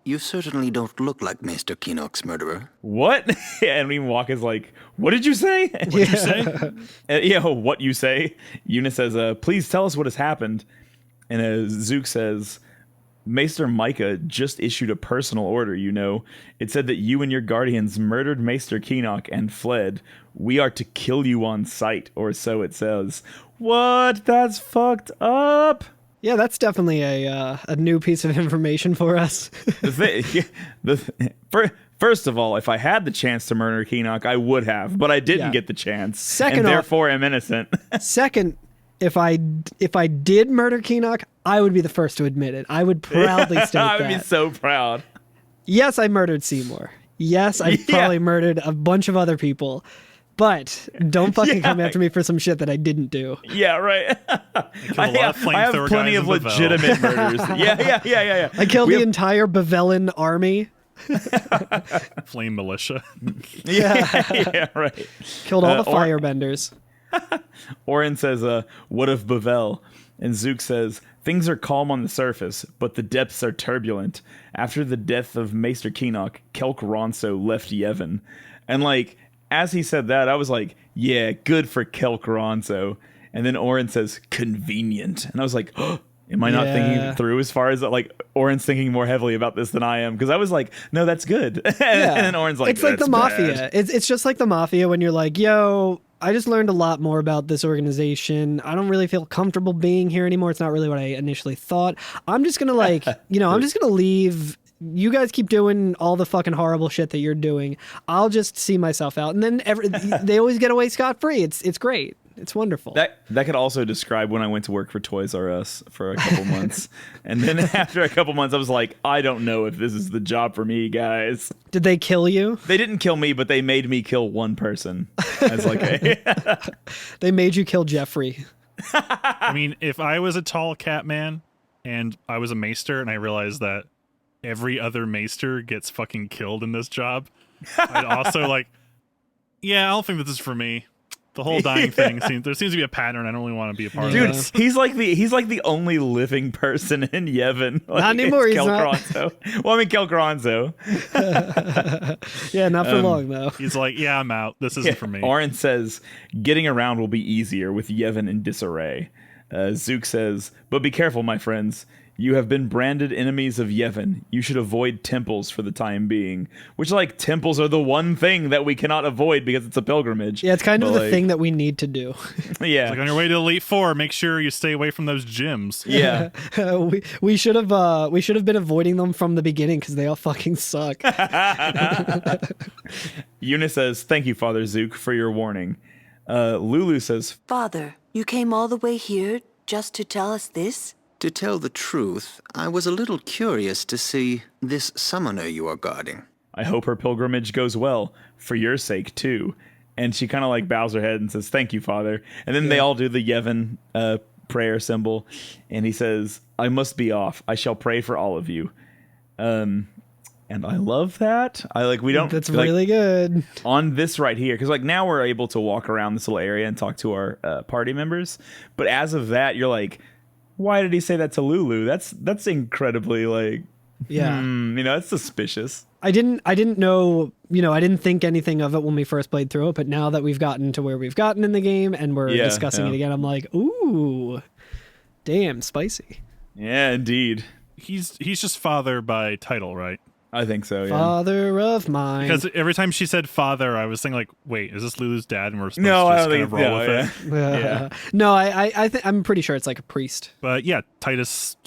You certainly don't look like Maester Keenock's murderer. What? And Walk is like, what did you say? What did you say? What you say? Yuna says, please tell us what has happened. And Zook says, Maester Micah just issued a personal order, you know. It said that you and your guardians murdered Maester Keenock and fled. We are to kill you on sight, or so it says. What? That's fucked up. Yeah, that's definitely a new piece of information for us. First of all, if I had the chance to murder Keenock, I would have, but I didn't get the chance. Second and off, therefore I'm innocent. Second, if I did murder Keenock, I would be the first to admit it. I would proudly state that. I would be so proud. Yes, I murdered Seymour. Yes, I probably murdered a bunch of other people. But don't fucking come after me for some shit that I didn't do. Yeah, right. I have plenty of legitimate murders. Yeah. I killed the entire Bevelin army. Flame militia. Yeah, right. Killed all the firebenders. Orin says, what of Bevel? And Zook says, things are calm on the surface, but the depths are turbulent. After the death of Maester Keenock, Kelk Ronso left Yevon. And like, as he said that, I was like, yeah, good for Kelk Ronso. And then Orin says, convenient. And I was like, oh, am I not thinking through as far as that? Like, Orin's thinking more heavily about this than I am. Because I was like, no, that's good. And then Orin's like, it's like the Mafia. It's just like the Mafia when you're like, yo, I just learned a lot more about this organization. I don't really feel comfortable being here anymore. It's not really what I initially thought. I'm just going to like, I'm just going to leave. You guys keep doing all the fucking horrible shit that you're doing. I'll just see myself out. And then they always get away scot-free. It's great. It's wonderful. That could also describe when I went to work for Toys R Us for a couple months. And then after a couple months, I was like, I don't know if this is the job for me, guys. Did they kill you? They didn't kill me, but they made me kill one person. As like They made you kill Jeffrey. I mean, if I was a tall cat man and I was a maester and I realized that every other maester gets fucking killed in this job, I'd also like, yeah, I don't think this is for me. The whole dying thing there seems to be a pattern I don't really want to be a part of. Dude, he's like the only living person in Yevon. Like, Not anymore, he's not. Well, I mean, Kel'Gronzo. Yeah, not for long though. He's like, yeah, I'm out. This isn't for me. Orin says, getting around will be easier with Yevon in disarray. Zook says, but be careful, my friends. You have been branded enemies of Yevon. You should avoid temples for the time being. Which, like, temples are the one thing that we cannot avoid because it's a pilgrimage. Yeah, it's kind of the thing that we need to do. Yeah. It's like on your way to Elite Four, make sure you stay away from those gyms. Yeah. we should have been avoiding them from the beginning because they all fucking suck. Yuna says, thank you, Father Zook, for your warning. Lulu says, Father, you came all the way here just to tell us this? To tell the truth, I was a little curious to see this summoner you are guarding. I hope her pilgrimage goes well, for your sake, too. And she kind of like bows her head and says, thank you, Father. And then they all do the Yevon prayer symbol. And he says, I must be off. I shall pray for all of you. And I love that. That's really good. On this right here, because like now we're able to walk around this little area and talk to our party members. But as of that, you're like, why did he say that to Lulu? That's incredibly like, it's suspicious. I didn't know, I didn't think anything of it when we first played through it, but now that we've gotten to where we've gotten in the game and we're discussing it again, I'm like, ooh, damn, spicy. Yeah, indeed. He's just father by title, right? I think so, yeah. Father of mine. Because every time she said father, I was thinking like, wait, is this Lulu's dad? And we're supposed to just kind of roll with it. Yeah. No, I'm pretty sure it's like a priest. But yeah, Titus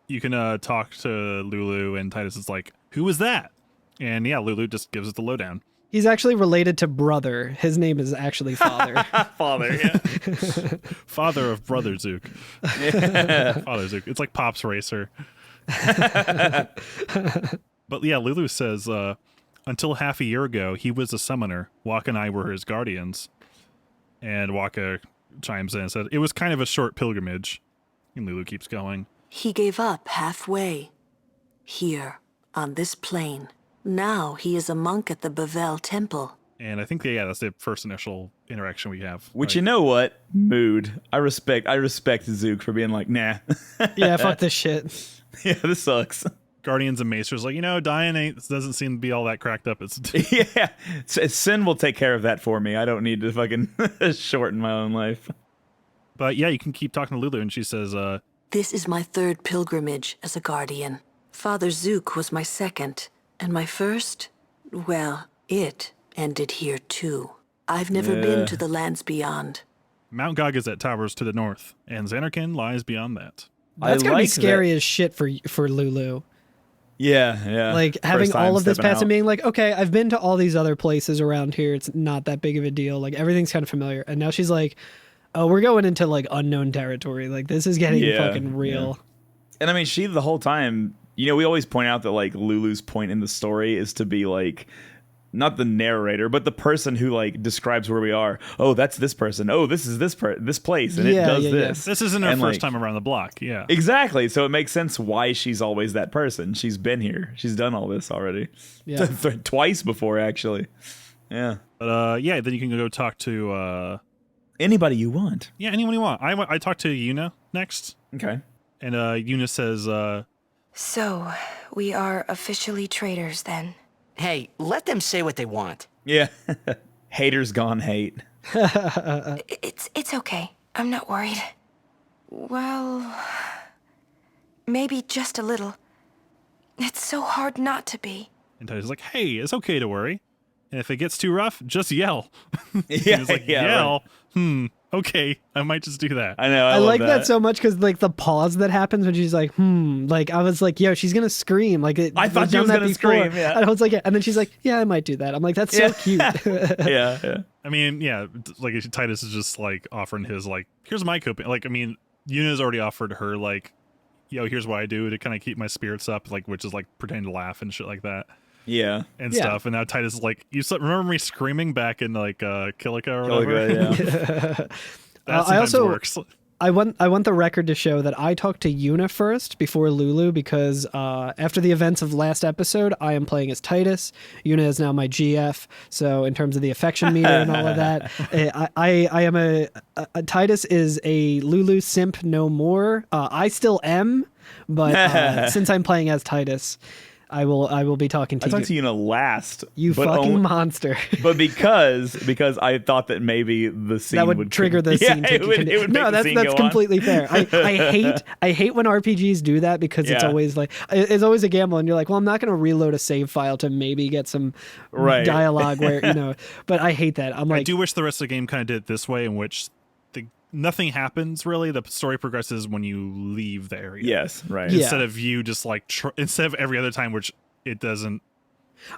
you can talk to Lulu, and Titus is like, who was that? And yeah, Lulu just gives it the lowdown. He's actually related to brother. His name is actually Father. Father, yeah. Father of Brother Zook. Father Zook. It's like Pop's Racer. But yeah, Lulu says, until half a year ago, he was a summoner. Waka and I were his guardians. And Waka chimes in and said, it was kind of a short pilgrimage. And Lulu keeps going. He gave up halfway. Here, on this plane. Now he is a monk at the Bevel Temple. And I think, that's the first initial interaction we have. Which, right? you know what? Mood. I respect Zook for being like, nah. Yeah, fuck this shit. Yeah, this sucks. Guardians and Maesters like, Diane doesn't seem to be all that cracked up. Yeah. Sin will take care of that for me. I don't need to fucking shorten my own life. But yeah, you can keep talking to Lulu, and she says, This is my third pilgrimage as a guardian. Father Zook was my second, and my first, well, it ended here too. I've never been to the lands beyond. Mount Gagazet towers to the north, and Xanarkand lies beyond that. That's gonna be scary as shit for Lulu. Yeah. Like having all of this past and being like, okay, I've been to all these other places around here. It's not that big of a deal. Like everything's kind of familiar. And now she's like, oh, we're going into like unknown territory. Like this is getting fucking real. Yeah. And I mean, she the whole time, we always point out that like Lulu's point in the story is to be like, not the narrator, but the person who like describes where we are. Oh, that's this person. Oh, this is this place, and it does this. This isn't her first time around the block. Yeah, exactly. So it makes sense why she's always that person. She's been here. She's done all this already. Yeah, twice before actually. Yeah. But then you can go talk to anybody you want. Yeah, anyone you want. I talked to Yuna next. Okay. And Yuna says, So we are officially traitors then. Hey, let them say what they want. Yeah. Haters gone hate. It's okay. I'm not worried. Well, maybe just a little. It's so hard not to be. And Titus is like, hey, it's okay to worry. And if it gets too rough, just yell. Yeah, he's like, yell. Right. Okay, I might just do that. I know. I like that so much because like the pause that happens when she's like, like I was like, yo, she's gonna scream. Like I thought she was gonna scream. Yeah. And I was like, and then she's like, yeah, I might do that. I'm like, that's so cute. Yeah. I mean, like Titus is just like offering his like, here's my coping. Like, I mean, Yuna's already offered her like, yo, here's what I do to kind of keep my spirits up, like which is like pretend to laugh and shit like that. Yeah. And stuff. And now Titus is like, remember me screaming back in like Kilika or whatever? Kilika, yeah. That sometimes works. I want the record to show that I talked to Yuna first before Lulu because after the events of last episode, I am playing as Titus. Yuna is now my GF. So in terms of the affection meter and all of that, I am a Titus is a Lulu simp no more. I still am, but since I'm playing as Titus, I will be talking to you. I talked to Yuna last. You fucking monster. But because I thought that maybe the scene that would trigger the scene. No, that's completely fair. I hate when RPGs do that because it's always like it's always a gamble, and you're like, well, I'm not going to reload a save file to maybe get some dialogue where But I hate that. I do wish the rest of the game kind of did it this way, in which nothing happens really. The story progresses when you leave the area. Yes, right. Instead of you just like instead of every other time, which it doesn't.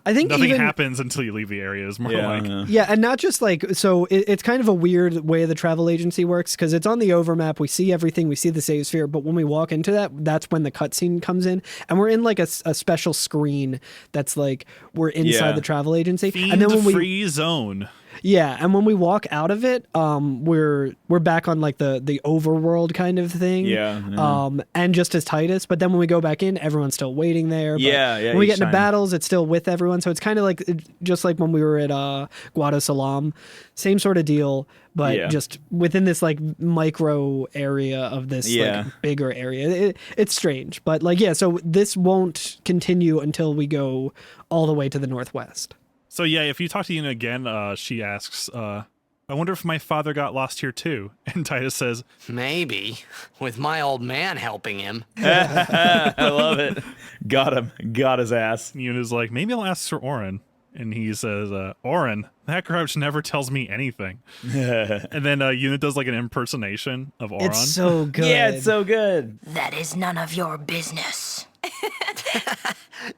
I think nothing happens until you leave the area is more and not just like so. It's kind of a weird way the travel agency works because it's on the overmap. We see everything. We see the save sphere, but when we walk into that's when the cutscene comes in, and we're in like a special screen that's like we're inside the travel agency, and then when free zone. Yeah, and when we walk out of it, we're back on like the overworld kind of thing. And just as Titus, but then when we go back in, everyone's still waiting there. But when we get into battles, it's still with everyone. So it's kind of like just like when we were at Guado Salam, same sort of deal, but just within this like micro area of this like bigger area. It's strange, but like so this won't continue until we go all the way to the northwest. So yeah, if you talk to Yuna again, she asks, I wonder if my father got lost here too. And Titus says, maybe, with my old man helping him. I love it. Got him. Got his ass. And Yuna's like, maybe I'll ask Sir Orin. And he says, Orin, that grouch never tells me anything. And then Yuna does like an impersonation of Orin. It's so good. Yeah, it's so good. That is none of your business.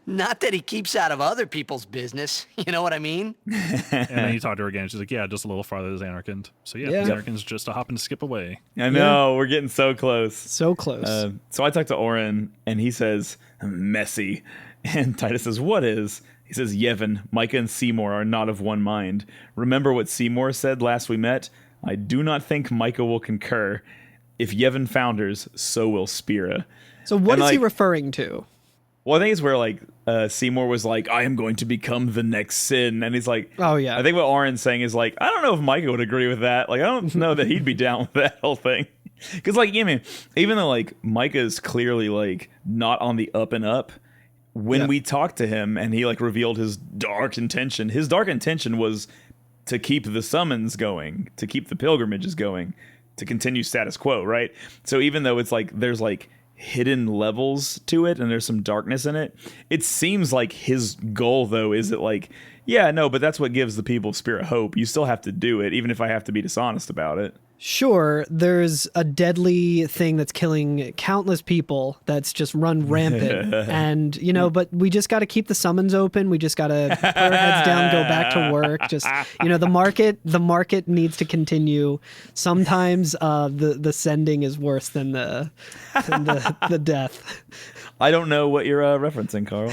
Not that he keeps out of other people's business. You know what I mean? And then you talk to her again. She's like, yeah, just a little farther is Anaconda. So Anaconda's just a hop and skip away. I know. We're getting so close. So close. So I talked to Orin, and he says, messy. And Titus says, what is? He says, Yevon, Micah, and Seymour are not of one mind. Remember what Seymour said last we met? I do not think Micah will concur. If Yevon founders, so will Spira. So what is he referring to? Well, I think it's where like Seymour was like, I am going to become the next Sin. And he's like, oh, yeah. I think what Orin's saying is like, I don't know if Micah would agree with that. Like, I don't know that he'd be down with that whole thing. Because like, even though like Micah's clearly like not on the up and up, when we talked to him and he like revealed his dark intention was to keep the summons going, to keep the pilgrimages going, to continue status quo, right? So even though it's like there's like hidden levels to it and there's some darkness in it, it seems like his goal though is that like, yeah, no, but that's what gives the people of Spirit hope. You still have to do it, even if I have to be dishonest about it. Sure, there's a deadly thing that's killing countless people that's just run rampant. And, but we just got to keep the summons open. We just got to put our heads down, go back to work. Just, the market needs to continue. Sometimes the sending is worse than the death. I don't know what you're referencing, Carl.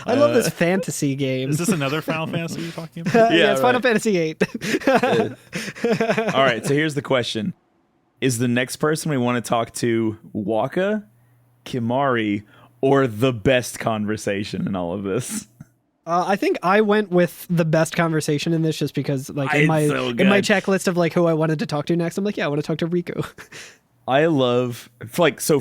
I love this fantasy game. Is this another Final Fantasy you're talking about? Yeah, it's Final Fantasy VIII. All right, so here's the question. Is the next person we want to talk to Waka, Kimari, or the best conversation in all of this? I think I went with the best conversation in this just because like in my checklist of like who I wanted to talk to next, I'm like, yeah, I want to talk to Riku. I love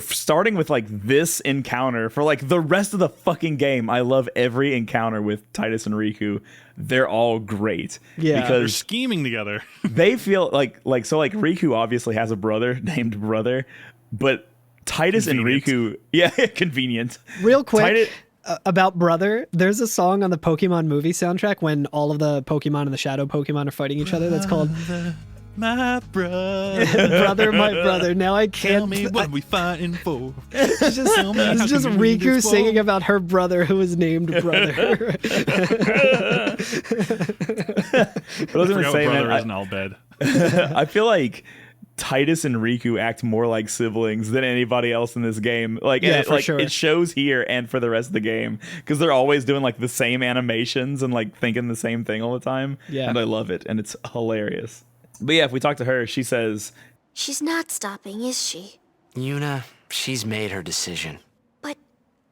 starting with like this encounter for like the rest of the fucking game. I love every encounter with Titus and Riku. They're all great. Yeah, because they're scheming together. They feel like Riku obviously has a brother named Brother, but Titus and Riku, convenient. Real quick. About Brother, there's a song on the Pokemon movie soundtrack when all of the Pokemon and the Shadow Pokemon are fighting each other. That's called My Brother. Brother, my brother. Now I can't. Tell me what we fighting for. It's just Riku singing about her brother who is named Brother. I was going to say, Brother is in all bed. I feel like Titus and Riku act more like siblings than anybody else in this game. Like, sure. It shows here and for the rest of the game because they're always doing like the same animations and like thinking the same thing all the time. Yeah, and I love it, and it's hilarious. But yeah, if we talk to her, she says She's not stopping, is she? Yuna, she's made her decision. But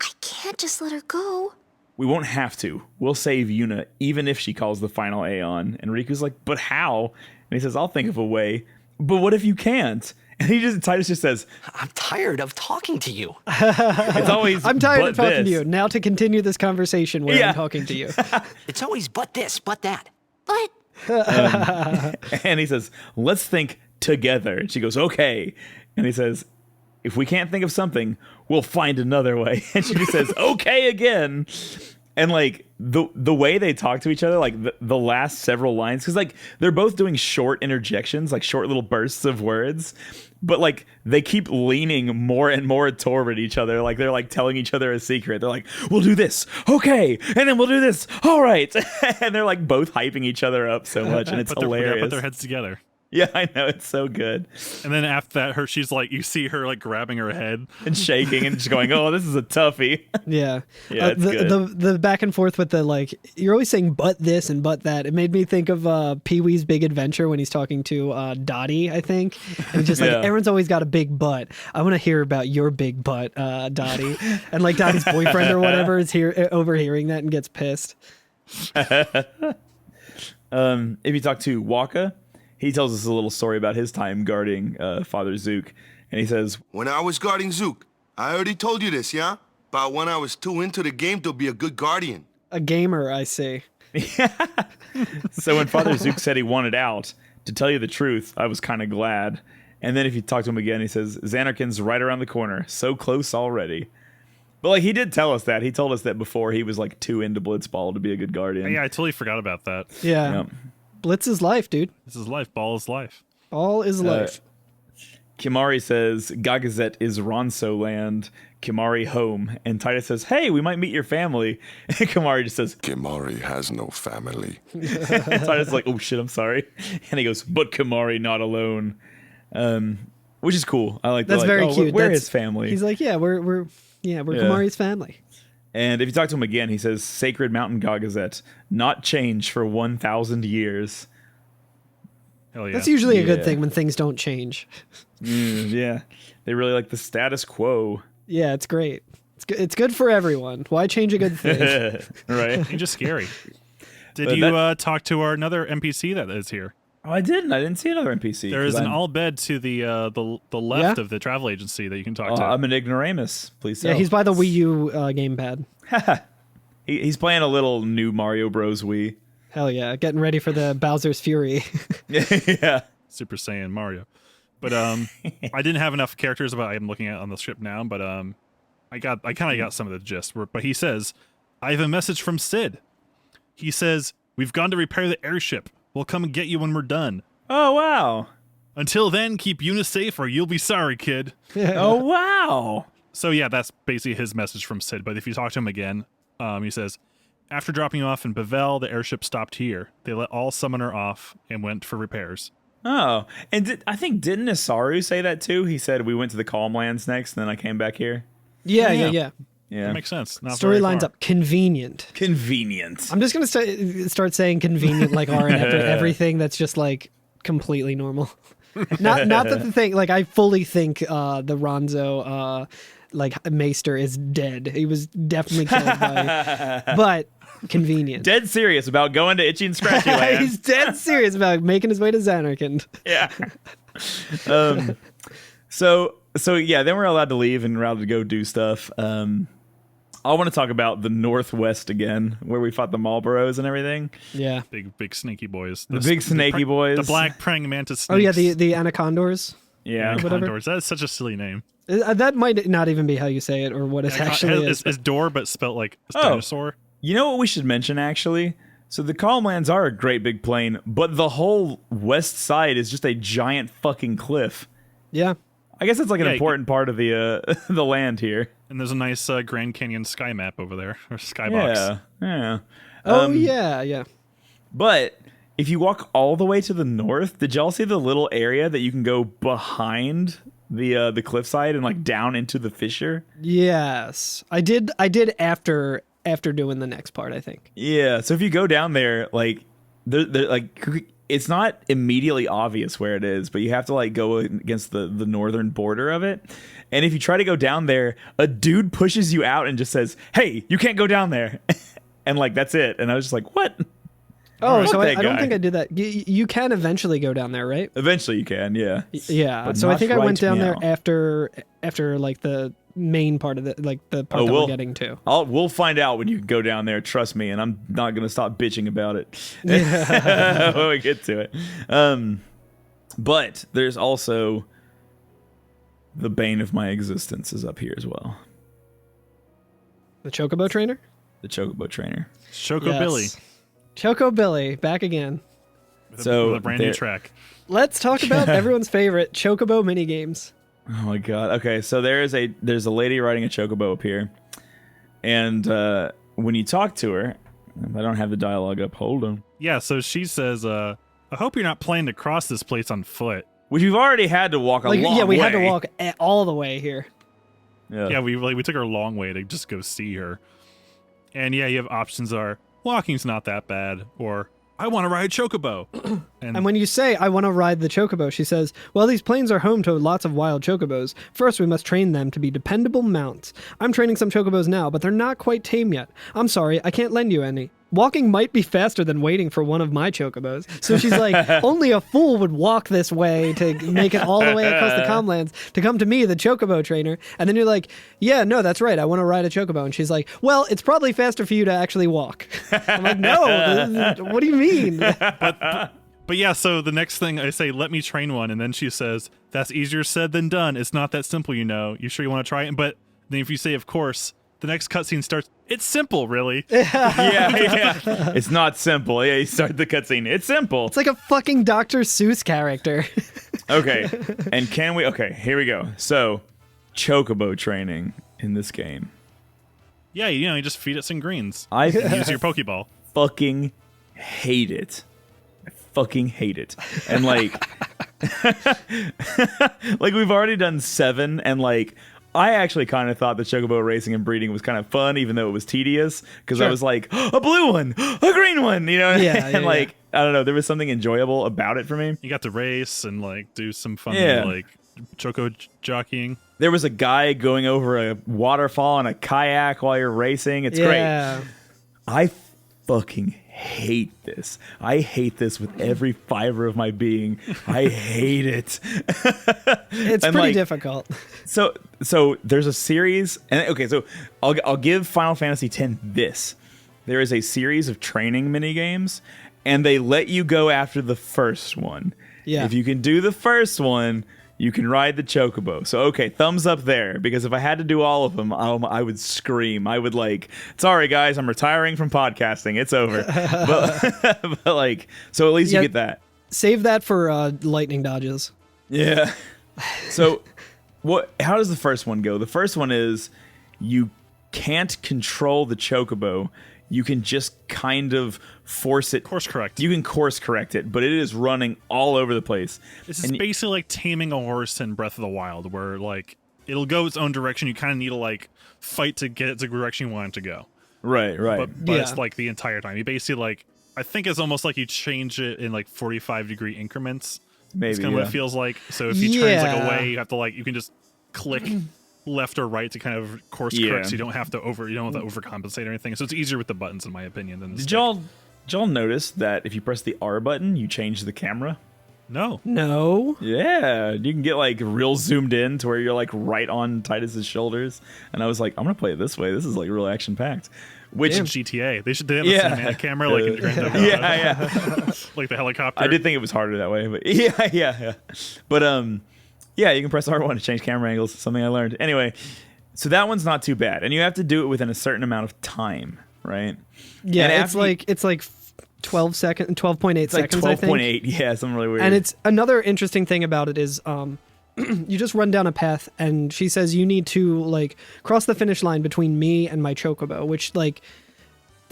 I can't just let her go. We won't have to. We'll save Yuna, even if she calls the final Aeon. And Riku's like, but how? And he says, I'll think of a way. But what if you can't? And Titus just says, I'm tired of talking to you. It's always, I'm tired but of talking this. to you. Now to continue this conversation where Yeah. I'm talking to you. It's always but this, but that. But And he says, let's think together. And she goes, okay. And he says, if we can't think of something, we'll find another way. And she just says, okay again. And like the way they talk to each other, like the last several lines, because like they're both doing short interjections, like short little bursts of words, but like they keep leaning more and more toward each other. Like they're like telling each other a secret. They're like, we'll do this, okay, and then we'll do this, all right. And they're like both hyping each other up so much, and it's hilarious. Put their heads together. Yeah, I know, it's so good. And then after that, she's like, you see her like grabbing her head And shaking and just going, oh, this is a toughie. Yeah. Yeah, it's the, good. the back and forth with the like, you're always saying but this and but that. It made me think of Pee-wee's Big Adventure when he's talking to Dottie, I think. And just like, Yeah. everyone's always got a big butt. I want to hear about your big butt, Dottie. And like Dottie's boyfriend or whatever is overhearing that and gets pissed. If you talk to Waka, he tells us a little story about his time guarding Father Zook. And he says, When I was guarding Zook, I already told you this, yeah? About when I was too into the game to be a good guardian. A gamer, I see. so when Father Zook said he wanted out, to tell you the truth, I was kind of glad. And then if you talk to him again, he says, Xanarkin's right around the corner. So close already. But like he did tell us that. He told us that before he was like too into Blitzball to be a good guardian. Yeah, I totally forgot about that. Yeah. Yep. Blitz is life, dude. This is life. Ball is life. All is life. Kimari says, Gagazet is Ronso land. Kimari home. And Titus says, hey, we might meet your family. And Kimari just says, Kimari has no family. and Titus is like, oh shit, I'm sorry. And he goes, but Kimari not alone. Which is cool. I like that. That's very cute. We're That's his family. He's like, yeah, we're Kamari's family. And if you talk to him again, he says, Sacred Mountain Gagazet, not change for 1,000 years. Hell yeah. That's usually a good Yeah. thing when things don't change. Yeah. They really like the status quo. Yeah, it's great. It's good for everyone. Why change a good thing? Right? You're just scary. Did But you talk to another NPC that is here? Oh, I didn't. I didn't see another NPC. There is 'cause an I'm- all bed to the left Yeah? of the travel agency that you can talk Oh, to. I'm an ignoramus. Please Yeah, tell. he's by the Wii U gamepad. He's playing a little new Mario Bros. Wii. Hell yeah, getting ready for the Bowser's Fury. Yeah. Super Saiyan Mario. But I didn't have enough characters, but I'm looking at on the ship now. But I kind of got some of the gist. But he says, I have a message from Sid. He says, we've gone to repair the airship. We'll come and get you when we're done. Oh, wow. Until then, keep Yuna safe or you'll be sorry, kid. Oh, wow. So yeah, that's basically his message from Sid. But if you talk to him again, he says, after dropping you off in Bavel, the airship stopped here. They let all summoner off and went for repairs. Oh, and I think didn't Isaru say that too? He said we went to the Calm Lands next, and then I came back here. Yeah. Yeah. That makes sense. Not Story very lines far. up. Convenient. Convenient. I'm just going to start saying convenient like R and after everything that's just like completely normal. Not that the thing, like I fully think the Ronzo like Maester is dead. He was definitely killed by, but convenient. Dead serious about going to Itchy and Scratchy Land. He's dead serious about making his way to Xanarkand. Yeah. So yeah, then we're allowed to leave and we're allowed to go do stuff. I want to talk about the Northwest again, where we fought the Marlboros and everything. Yeah. Big snaky boys. The big snaky boys. The black praying mantis snakes. Oh yeah, the Anacondors. Yeah. whatever. Condors. That is such a silly name. That might not even be how you say it or what it actually is. It's door, but spelt like a Oh. dinosaur. You know what we should mention, actually? So the Calm Lands are a great big plain, but the whole west side is just a giant fucking cliff. Yeah. I guess it's like an Yeah, important part of the the land here. And there's a nice Grand Canyon sky map over there, or skybox. Yeah. Oh yeah. But if you walk all the way to the north, did y'all see the little area that you can go behind the cliffside and like down into the fissure? Yes. I did after doing the next part, I think. Yeah. So if you go down there, like there like it's not immediately obvious where it is, but you have to like go against the northern border of it. And if you try to go down there, a dude pushes you out and just says, "Hey, you can't go down there." And like that's it. And I was just like, "What?" Oh, so I don't think I did that. You can eventually go down there, right? Eventually you can, yeah. Yeah. But So I think I went down there now. after like the main part of it, like the part that we're getting to. We'll find out when you go down there. Trust me, and I'm not gonna stop bitching about it when we get to it. But there's also the bane of my existence is up here as well. The Chocobo Trainer? The Chocobo Trainer. Chocobilly. Yes. Chocobilly, back again. With a brand new track. Let's talk about everyone's favorite, Chocobo Minigames. Oh my god. Okay, so there's a lady riding a chocobo up here. And when you talk to her, I don't have the dialogue up. Hold on. Yeah, so she says, I hope you're not planning to cross this place on foot. Which we've already had to walk a long way. Yeah, we had to walk all the way here. Yeah, we took her a long way to just go see her. And yeah, you have options are, walking's not that bad, or I want to ride Chocobo. And when you say, I want to ride the Chocobo, she says, well, these plains are home to lots of wild Chocobos. First, we must train them to be dependable mounts. I'm training some Chocobos now, but they're not quite tame yet. I'm sorry, I can't lend you any. Walking might be faster than waiting for one of my Chocobos. So she's like, only a fool would walk this way to make it all the way across the Comlands to come to me, the Chocobo trainer. And then you're like, yeah, no, that's right. I want to ride a Chocobo. And she's like, well, it's probably faster for you to actually walk. I'm like, no, what do you mean? But yeah, so the next thing I say, let me train one. And then she says, that's easier said than done. It's not that simple, you know. You sure you want to try it? But then if you say, of course, the next cutscene starts, it's simple, really. yeah. It's not simple. Yeah, you start the cutscene. It's simple. It's like a fucking Dr. Seuss character. Okay. And okay, here we go. So, Chocobo training in this game. Yeah, you just feed it some greens. I use your Pokeball. Fucking hate it. I fucking hate it. And like, like we've already done 7 and like, I actually kind of thought the Chocobo racing and breeding was kind of fun, even though it was tedious, because I was like, a blue one, a green one, you know? And like, I don't know, there was something enjoyable about it for me. You got to race and like do some fun like Choco jockeying. There was a guy going over a waterfall on a kayak while you're racing. It's great. I fucking hate this. I hate this with every fiber of my being. I hate it. It's pretty difficult. So there's a series, and okay, so I'll give Final Fantasy X this. There is a series of training mini games, and they let you go after the first one. Yeah. If you can do the first one, you can ride the Chocobo. So, okay, thumbs up there, because if I had to do all of them, I would scream. I would like, sorry guys, I'm retiring from podcasting. It's over. but like, so at least you get that. Save that for lightning dodges. Yeah. So, how does the first one go? The first one is you can't control the Chocobo. You can just kind of force it. Course correct. You can course correct it, but it is running all over the place. This is basically like taming a horse in Breath of the Wild, where like it'll go its own direction. You kind of need to like fight to get it to the direction you want it to go. Right. But it's like the entire time. You basically like, I think it's almost like you change it in like 45-degree increments. Maybe. That's kind of what it feels like. So if you turn like away, you have to like, you can just click left or right to kind of course correct, so you don't have to overcompensate or anything. So it's easier with the buttons, in my opinion. Than the Did y'all notice that if you press the R button, you change the camera? No. Yeah, you can get like real zoomed in to where you're like right on Titus's shoulders. And I was like, I'm gonna play it this way. This is like real action packed. Which GTA? They should have a cinematic camera like in Grand Theft Auto. Yeah. Like the helicopter. I did think it was harder that way, but yeah. But yeah, you can press R1 to change camera angles. Something I learned. Anyway, so that one's not too bad, and you have to do it within a certain amount of time, right? Yeah, and it's like 12.8 seconds. Like 12.8. Yeah, something really weird. And it's another interesting thing about it is you just run down a path, and she says you need to like cross the finish line between me and my Chocobo, which like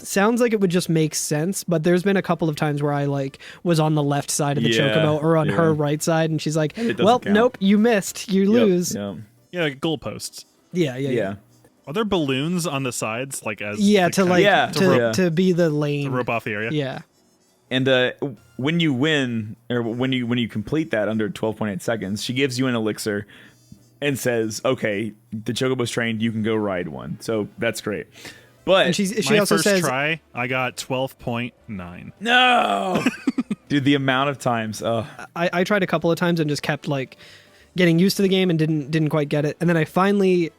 sounds like it would just make sense, but there's been a couple of times where I like was on the left side of the Chocobo or on her right side, and she's like, well, nope, you missed, you lose. Yeah, like goalposts. Yeah. Are there balloons on the sides, like as to be the lane, to rope off the area? Yeah. And when you win, or when you complete that under 12.8 seconds, she gives you an elixir and says, "Okay, the Chocobo's trained. You can go ride one." So that's great. But And she My also first says, try, I got 12.9. no, dude, the amount of times. I tried a couple of times and just kept like getting used to the game and didn't quite get it. And then I finally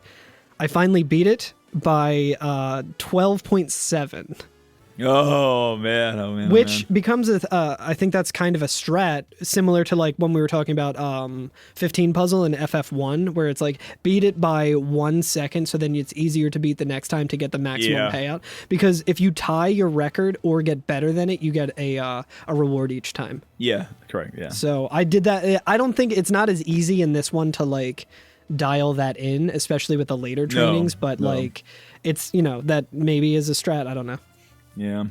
beat it by 12.7. Oh man, Which becomes I think that's kind of a strat similar to like when we were talking about 15 puzzle in FF1, where it's like beat it by 1 second, so then it's easier to beat the next time to get the maximum payout. Because if you tie your record or get better than it, you get a reward each time. Yeah, correct. Yeah. So I did that. I don't think it's not as easy in this one to like dial that in, especially with the later trainings. But like it's that maybe is a strat. I don't know. Yeah.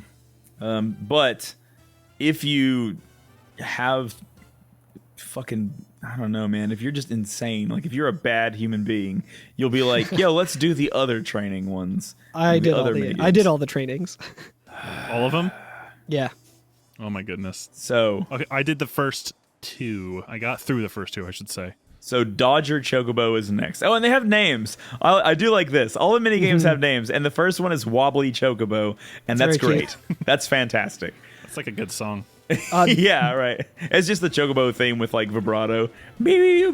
But if you have fucking, I don't know, man, if you're just insane, like if you're a bad human being, you'll be like, yo, let's do the other training ones. I did all the trainings. All of them? Yeah. Oh my goodness. So okay, I did the first 2. I got through the first 2, I should say. So Dodger Chocobo is next. Oh, and they have names. I do like this. All the mini games have names, and the first one is Wobbly Chocobo, and that's great. That's fantastic. That's like a good song. Yeah, right. It's just the Chocobo theme with like vibrato. Dodger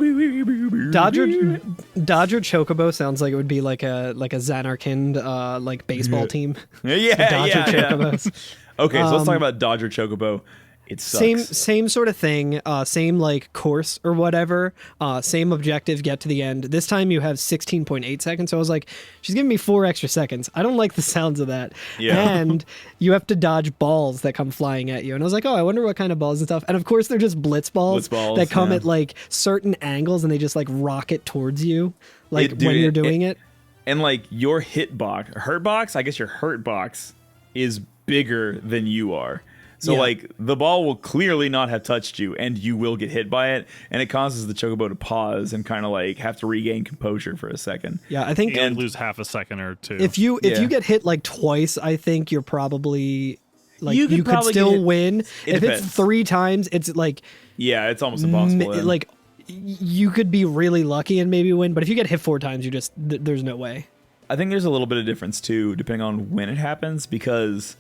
Chocobo sounds like it would be like a Xanarkand like baseball team. Yeah, Dodger Chocobos. Okay, so let's talk about Dodger Chocobo. It sucks. Same sort of thing, same like course or whatever, same objective, get to the end. This time you have 16.8 seconds, so I was like, she's giving me 4 extra seconds. I don't like the sounds of that. Yeah. And you have to dodge balls that come flying at you. And I was like, oh, I wonder what kind of balls and stuff. And of course they're just blitz balls that come at like certain angles and they just like rocket towards you like when you're doing it. And like your hurt box, I guess your hurt box is bigger than you are. So, like, the ball will clearly not have touched you, and you will get hit by it, and it causes the Chocobo to pause and kind of, like, have to regain composure for a second. Yeah, I think... And lose half a second or 2. If you get hit, like, twice, I think you're probably... Like, you could still win. If depends. It's 3 times, it's, like... Yeah, it's almost impossible. Like, you could be really lucky and maybe win, but if you get hit 4 times, you just... there's no way. I think there's a little bit of difference, too, depending on when it happens, because...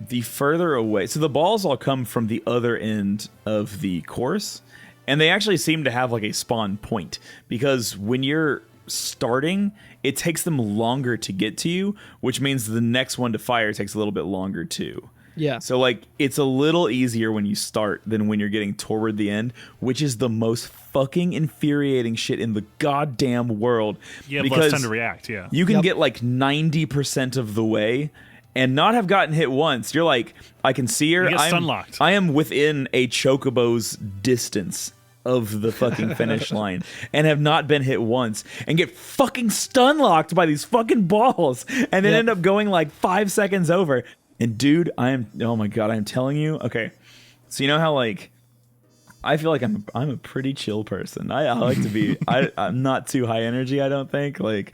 the further away, so the balls all come from the other end of the course, and they actually seem to have like a spawn point, because when you're starting, it takes them longer to get to you, which means the next one to fire takes a little bit longer too. Yeah. So like it's a little easier when you start than when you're getting toward the end, which is the most fucking infuriating shit in the goddamn world. Yeah, because less time to react, yeah. You can get like 90% of the way and not have gotten hit once. You're like, I can see her. You get stun-locked. I am within a Chocobo's distance of the fucking finish line and have not been hit once and get fucking stun-locked by these fucking balls and then end up going like 5 seconds over. And dude, oh my God, I'm telling you. Okay, so you know how like, I feel like I'm a pretty chill person. I like to be. I'm not too high energy. I don't think but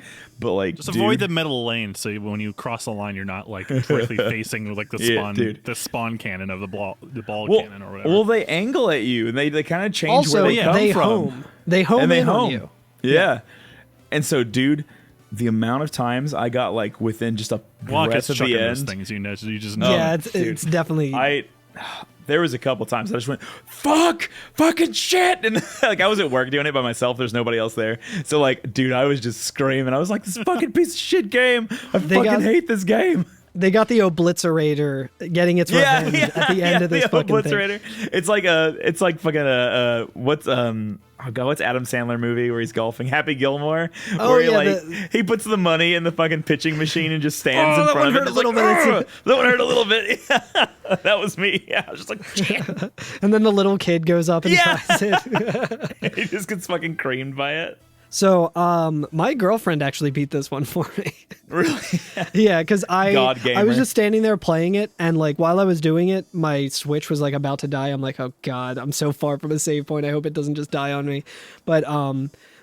just avoid the middle lane. So when you cross the line, you're not like directly facing like the spawn cannon of the ball cannon or whatever. Well, they angle at you and they kind of change where they come from. They home in on you. Yeah. And so, dude, the amount of times I got like within just a breath of the end. Things you just know. Yeah, it's definitely. There was a couple times I just went, fucking shit. And like I was at work doing it by myself. There's nobody else there. So like, dude, I was just screaming. I was like, this fucking piece of shit game. I fucking hate this game. They got the Obliterator getting its revenge at the end of this fucking Obliterator. thing. It's like fucking what's Adam Sandler movie where he's golfing? Happy Gilmore. Where he puts the money in the fucking pitching machine and just stands in front of it. That one hurt a little bit. That was me. Yeah, I was just like, shit. And then the little kid goes up and tries it. He just gets fucking creamed by it. So, my girlfriend actually beat this one for me. Really? Yeah, because I was just standing there playing it, and like while I was doing it, my Switch was like about to die. I'm like, oh God, I'm so far from a save point. I hope it doesn't just die on me. But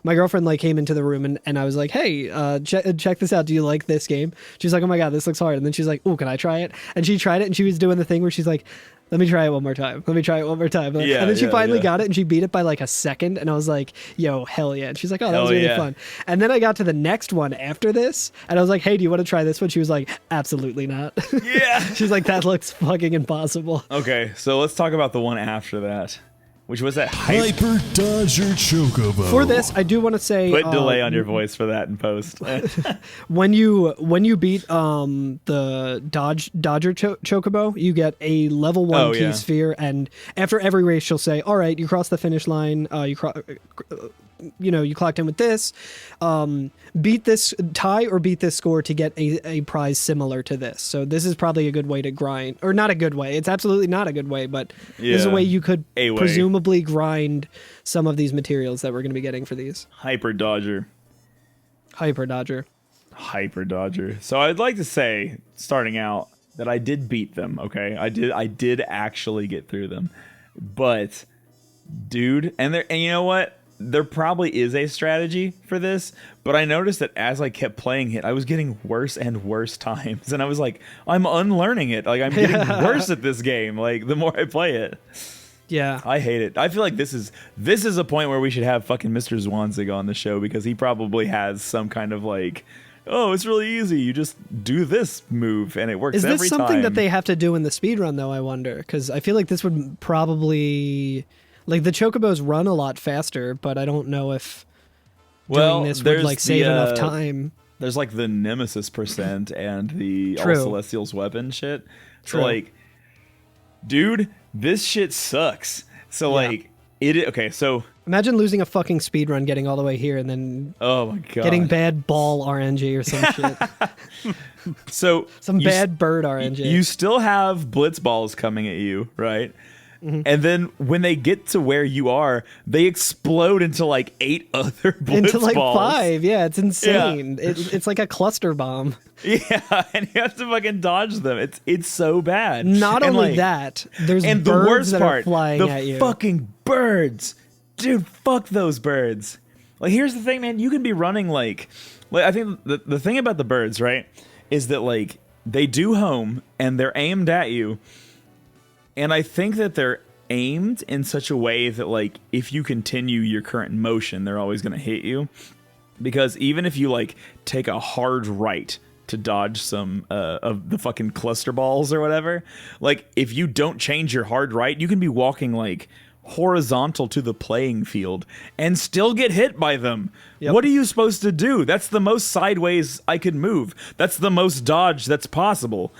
my girlfriend like came into the room and I was like, hey, check this out. Do you like this game? She's like, oh my God, this looks hard. And then she's like, oh, can I try it? And she tried it and she was doing the thing where she's like, Let me try it one more time. Yeah, and then she yeah, finally yeah. got it, and she beat it by like a second. And I was like, yo, hell yeah. And she's like, oh, that Hell was really yeah. fun. And then I got to the next one after this, and I was like, hey, do you want to try this one? She was like, absolutely not. Yeah. She's like, that looks fucking impossible. Okay, so let's talk about the one after that, which was that Hyper Dodger Chocobo. For this, I do want to say, Put delay on your voice for that in post. when you beat the Dodger Chocobo, you get a level 1 key sphere, and after every race, she'll say, "All right, you crossed the finish line. You clocked in with this. Beat this tie or beat this score to get a prize similar to this." So this is probably a good way to grind, or not a good way. It's absolutely not a good way, but this is a way you could presumably grind some of these materials that we're going to be getting for these. Hyper Dodger. So I'd like to say, starting out, that I did beat them. Okay, I did actually get through them, but dude, and you know what? There probably is a strategy for this, but I noticed that as I kept playing it, I was getting worse and worse times, and I was like, I'm unlearning it. Like, I'm getting worse at this game. Like, the more I play it. Yeah, I hate it. I feel like this is a point where we should have fucking Mr. Zwanzig on the show, because he probably has some kind of like, oh, it's really easy. You just do this move and it works every time. Is this something that they have to do in the speedrun, though, I wonder? Because I feel like this would probably... Like, the Chocobos run a lot faster, but I don't know if doing this would, like, save enough time. There's, like, the Nemesis percent and the All Celestials weapon shit. So, like, dude, this shit sucks. So, like, okay, so... Imagine losing a fucking speedrun, getting all the way here, and then... Oh, my God. Getting bad ball RNG or some shit. So... Some bad bird RNG. You still have blitz balls coming at you, right? Mm-hmm. And then when they get to where you are, they explode into like 8 other blitz into like balls. 5. Yeah, it's insane. Yeah. It's like a cluster bomb. Yeah, and you have to fucking dodge them. It's so bad. Not and only like, that, there's and birds the worst that part, are flying at you. The fucking birds, dude. Fuck those birds. Like, here's the thing, man. You can be running like I think the thing about the birds, right, is that like they do home and they're aimed at you. And I think that they're aimed in such a way that, like, if you continue your current motion, they're always going to hit you. Because even if you, like, take a hard right to dodge some of the fucking cluster balls or whatever, like, if you don't change your hard right, you can be walking, like, horizontal to the playing field and still get hit by them. Yep. What are you supposed to do? That's the most sideways I could move. That's the most dodge that's possible.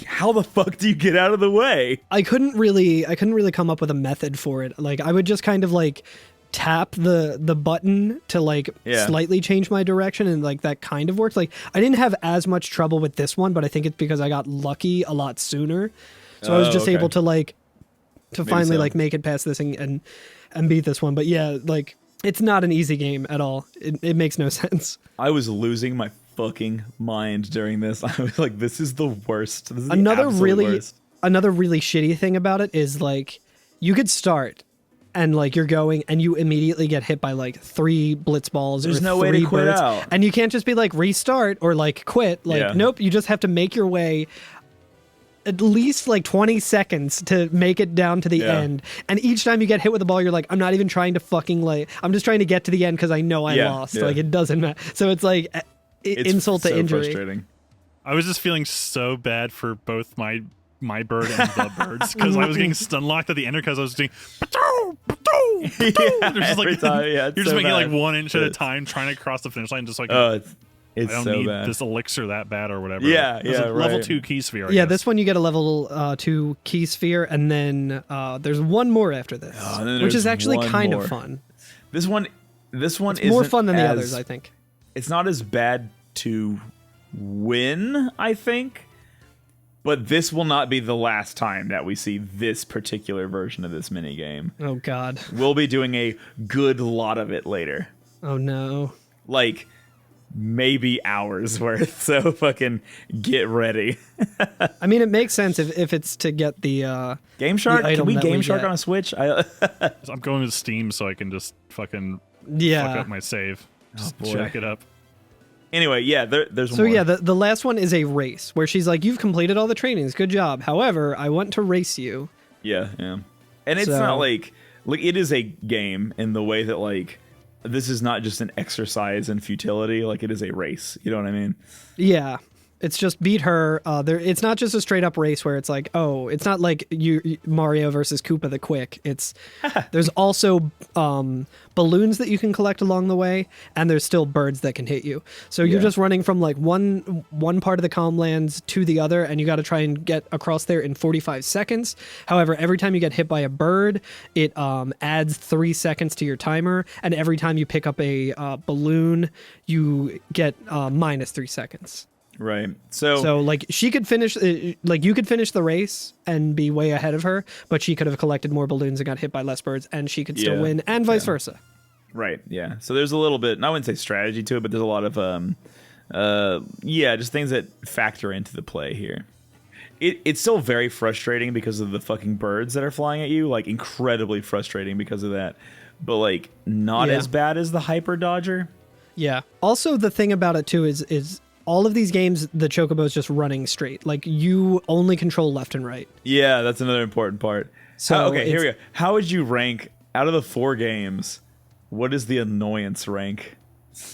How the fuck do you get out of the way? I couldn't really come up with a method for it. Like, I would just kind of like tap the button to like slightly change my direction, and like that kind of worked. Like, I didn't have as much trouble with this one, but I think it's because I got lucky a lot sooner. So I was just able to like finally like make it past this and beat this one. But yeah, like, it's not an easy game at all. It makes no sense. I was losing my fucking mind during this. I was like, this is the worst. This is another really worst. Another really shitty thing about it is like you could start and like you're going and you immediately get hit by like 3 blitz balls. There's or no 3 way to quit birds, out. and you can't just be like restart or like quit. Like nope, you just have to make your way at least like 20 seconds to make it down to the end. And each time you get hit with the ball, you're like, I'm not even trying to fucking like, I'm just trying to get to the end because I know I lost. Like, it doesn't matter. So it's like it's insult to injury. Frustrating. I was just feeling so bad for both my bird and the birds because I was getting stun locked at the end because I was doing just like, you're just so making bad. like 1 inch at a time trying to cross the finish line, just like it's I don't so need bad. this elixir that bad or whatever. Yeah, There's a right. level 2 key sphere. I Yeah, guess. this one you get a level 2 key sphere, and then there's one more after this, which is actually kind of fun. This one it's more fun than the others, I think. It's not as bad to win, I think, but this will not be the last time that we see this particular version of this minigame. Oh, God. We'll be doing a good lot of it later. Oh, no. Like, maybe hours worth, so fucking get ready. I mean, it makes sense if it's to get the Game Shark. Can we Game Shark get. on a Switch? I'm going to Steam so I can just fucking fuck up my save. Just jack it up. Anyway, yeah, there's so more. yeah, the last one is a race where she's like, you've completed all the trainings, good job. However, I want to race you Yeah. And it's not like it is a game in the way that like this is not just an exercise in futility. Like it is a race. You know what I mean? Yeah. It's just beat her. It's not just a straight up race where it's like, oh, it's not like Mario versus Koopa the Quick. There's also balloons that you can collect along the way, and there's still birds that can hit you. So you're just running from like one part of the calm lands to the other, and you got to try and get across there in 45 seconds. However, every time you get hit by a bird, it adds 3 seconds to your timer, and every time you pick up a balloon, you get minus 3 seconds. Right. So like she could finish, like you could finish the race and be way ahead of her, but she could have collected more balloons and got hit by less birds, and she could still win, and vice versa. Right. Yeah. So there's a little bit, and I wouldn't say strategy to it, but there's a lot of just things that factor into the play here. It's still very frustrating because of the fucking birds that are flying at you, like incredibly frustrating because of that, but like not as bad as the hyper dodger. Yeah. Also, the thing about it too is all of these games, the Chocobo is just running straight. Like, you only control left and right. Yeah, that's another important part. So, here we go. How would you rank, out of the 4 games, what is the annoyance rank?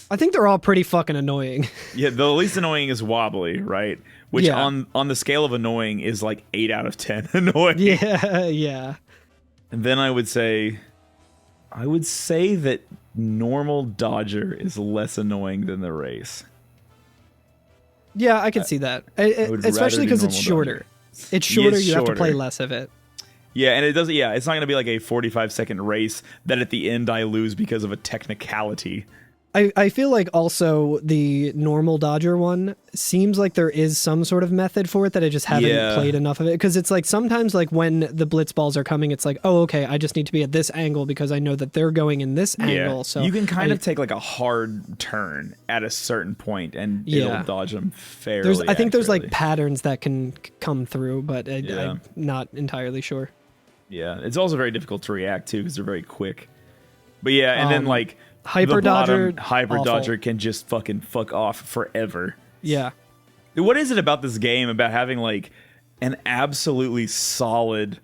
I think they're all pretty fucking annoying. Yeah, the least annoying is Wobbly, right? Which on the scale of annoying is like 8 out of 10 annoying. Yeah. And then I would say that normal Dodger is less annoying than the race. Yeah, I can see that. Especially because it's shorter. It's shorter, you have to play less of it. Yeah, and it doesn't. Yeah, it's not going to be like a 45-second race that at the end I lose because of a technicality. I feel like also the normal Dodger one seems like there is some sort of method for it that I just haven't played enough of it. Because it's like sometimes like when the blitz balls are coming, it's like, oh, okay, I just need to be at this angle because I know that they're going in this angle. So you can kind of take like a hard turn at a certain point and it'll dodge them fairly. I think there's like patterns that can come through, but I'm not entirely sure. Yeah, it's also very difficult to react to because they're very quick. But yeah, and then like Hyper Dodger can just fucking fuck off forever. Yeah. What is it about this game about having like an absolutely solid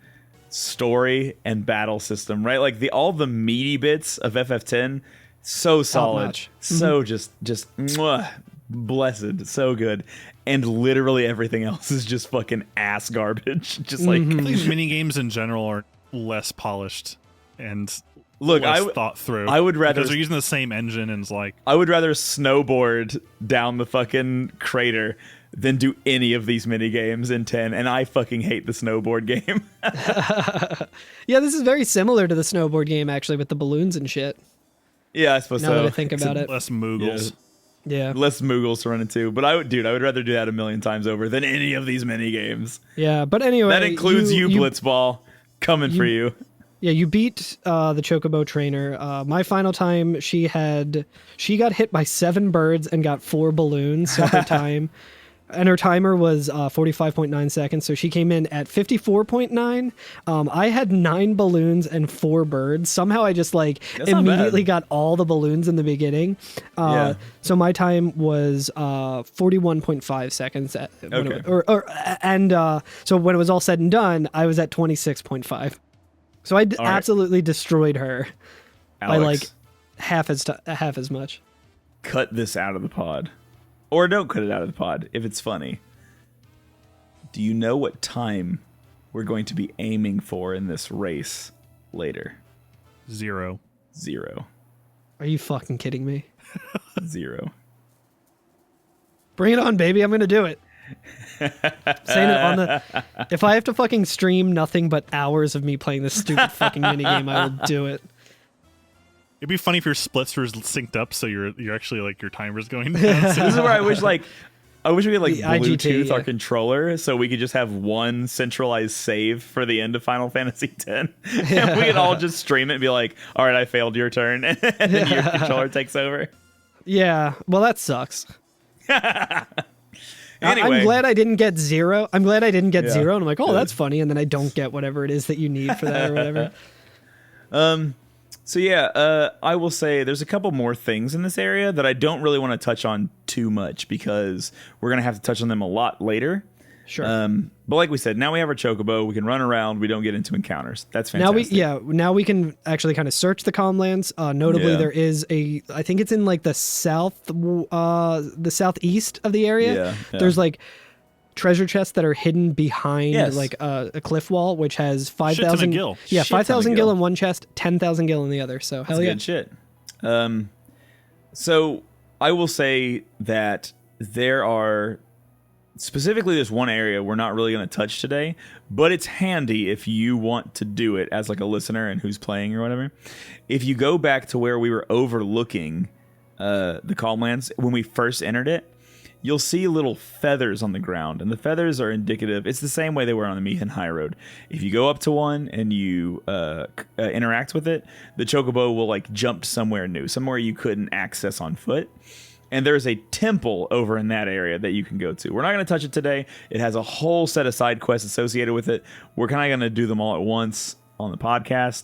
story and battle system, right? Like all the meaty bits of FF10, so solid, so just mwah, blessed, so good. And literally everything else is just fucking ass garbage. Just like I think mini games in general are less polished and Look, less thought through. I would rather because they're using the same engine and it's like I would rather snowboard down the fucking crater than do any of these mini games in 10, and I fucking hate the snowboard game. Yeah, this is very similar to the snowboard game actually with the balloons and shit. Yeah, I suppose now so. That I think about it. Less Moogles. Yeah. Less Moogles to run into. But I would rather do that a million times over than any of these mini games. Yeah, but anyway, that includes you Blitzball, coming for you. Yeah, you beat the Chocobo Trainer. My final time, she got hit by 7 birds and got 4 balloons. So her time, and her timer was 45.9 seconds. So she came in at 54.9. I had 9 balloons and 4 birds. Somehow I just like immediately got all the balloons in the beginning. So my time was 41.5 seconds. So when it was all said and done, I was at 26.5. So I absolutely destroyed her by like half as much. Cut this out of the pod. Or don't cut it out of the pod if it's funny. Do you know what time we're going to be aiming for in this race later? 0. Are you fucking kidding me? 0. Bring it on, baby. I'm going to do it. Saying it on if I have to fucking stream nothing but hours of me playing this stupid fucking minigame, I will do it. It'd be funny if your splits were synced up, so you're actually like your timer's going down. So this is where I wish we could like Bluetooth our IGT, controller, so we could just have one centralized save for the end of Final Fantasy X, and we could all just stream it and be like, "All right, I failed your turn," and then your controller takes over. Yeah, well, that sucks. Anyway. I'm glad I didn't get 0. I'm glad I didn't get 0, and I'm like, oh, that's funny, and then I don't get whatever it is that you need for that or whatever. So yeah, I will say there's a couple more things in this area that I don't really want to touch on too much because we're going to have to touch on them a lot later. Sure. But like we said, now we have our Chocobo. We can run around. We don't get into encounters. That's fantastic. Now we can actually kind of search the Calmlands. Notably, there is I think it's in like the southeast of the area. Yeah. There's like treasure chests that are hidden behind like a cliff wall, which has 5,000 gil. Yeah, Shit ton of 5,000 gil gil in one chest, 10,000 gil in the other. So hell yeah. Good shit. So I will say that there's one area we're not really going to touch today, but it's handy if you want to do it as like a listener and who's playing or whatever. If you go back to where we were overlooking the Calmlands when we first entered it, you'll see little feathers on the ground, and the feathers are indicative. It's the same way they were on the Mihin High Road. If you go up to one and you interact with it, the Chocobo will like jump somewhere new, somewhere you couldn't access on foot. And there's a temple over in that area that you can go to. We're not going to touch it today. It has a whole set of side quests associated with it. We're kind of going to do them all at once on the podcast.